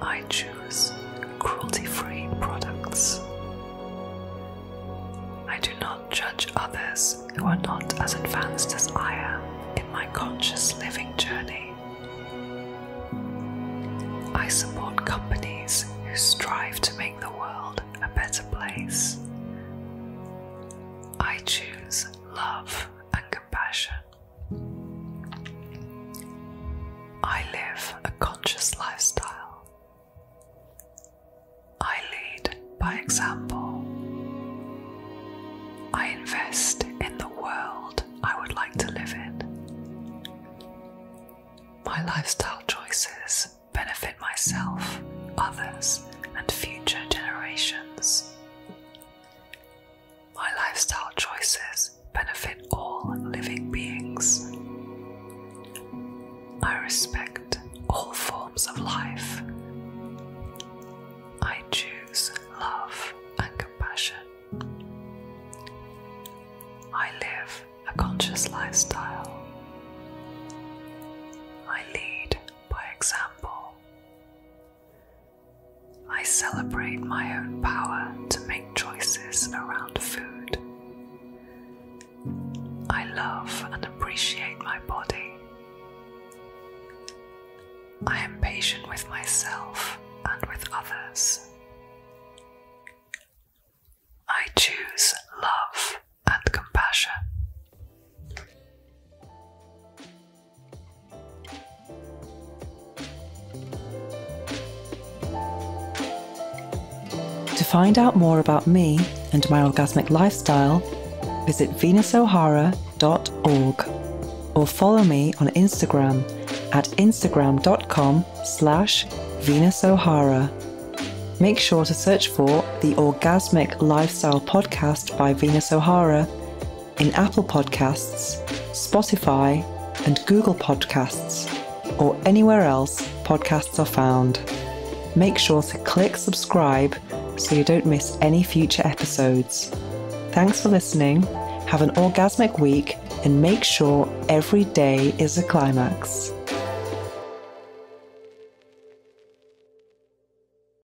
I choose cruelty-free products. I do not judge others who are not as advanced as I am in my conscious living journey. I support companies who strive to make the world a better place. I choose love and compassion. I live a conscious lifestyle. I lead by example. I invest in the world I would like to live in. My lifestyle choices benefit myself, others, and future generations. My lifestyle choices benefit all living beings. I respect all forms of life. I choose love and compassion. I live a conscious lifestyle. I lead by example. I celebrate my own power to make choices around food. I love and appreciate my body. I am patient with myself and with others. I choose love and compassion. To find out more about me and my orgasmic lifestyle, visit venusohara.org or follow me on Instagram at instagram.com/venusohara. Make sure to search for the Orgasmic Lifestyle Podcast by Venus O'Hara in Apple Podcasts, Spotify, and Google Podcasts, or anywhere else podcasts are found. Make sure to click subscribe so you don't miss any future episodes. Thanks for listening, have an orgasmic week, and make sure every day is a climax.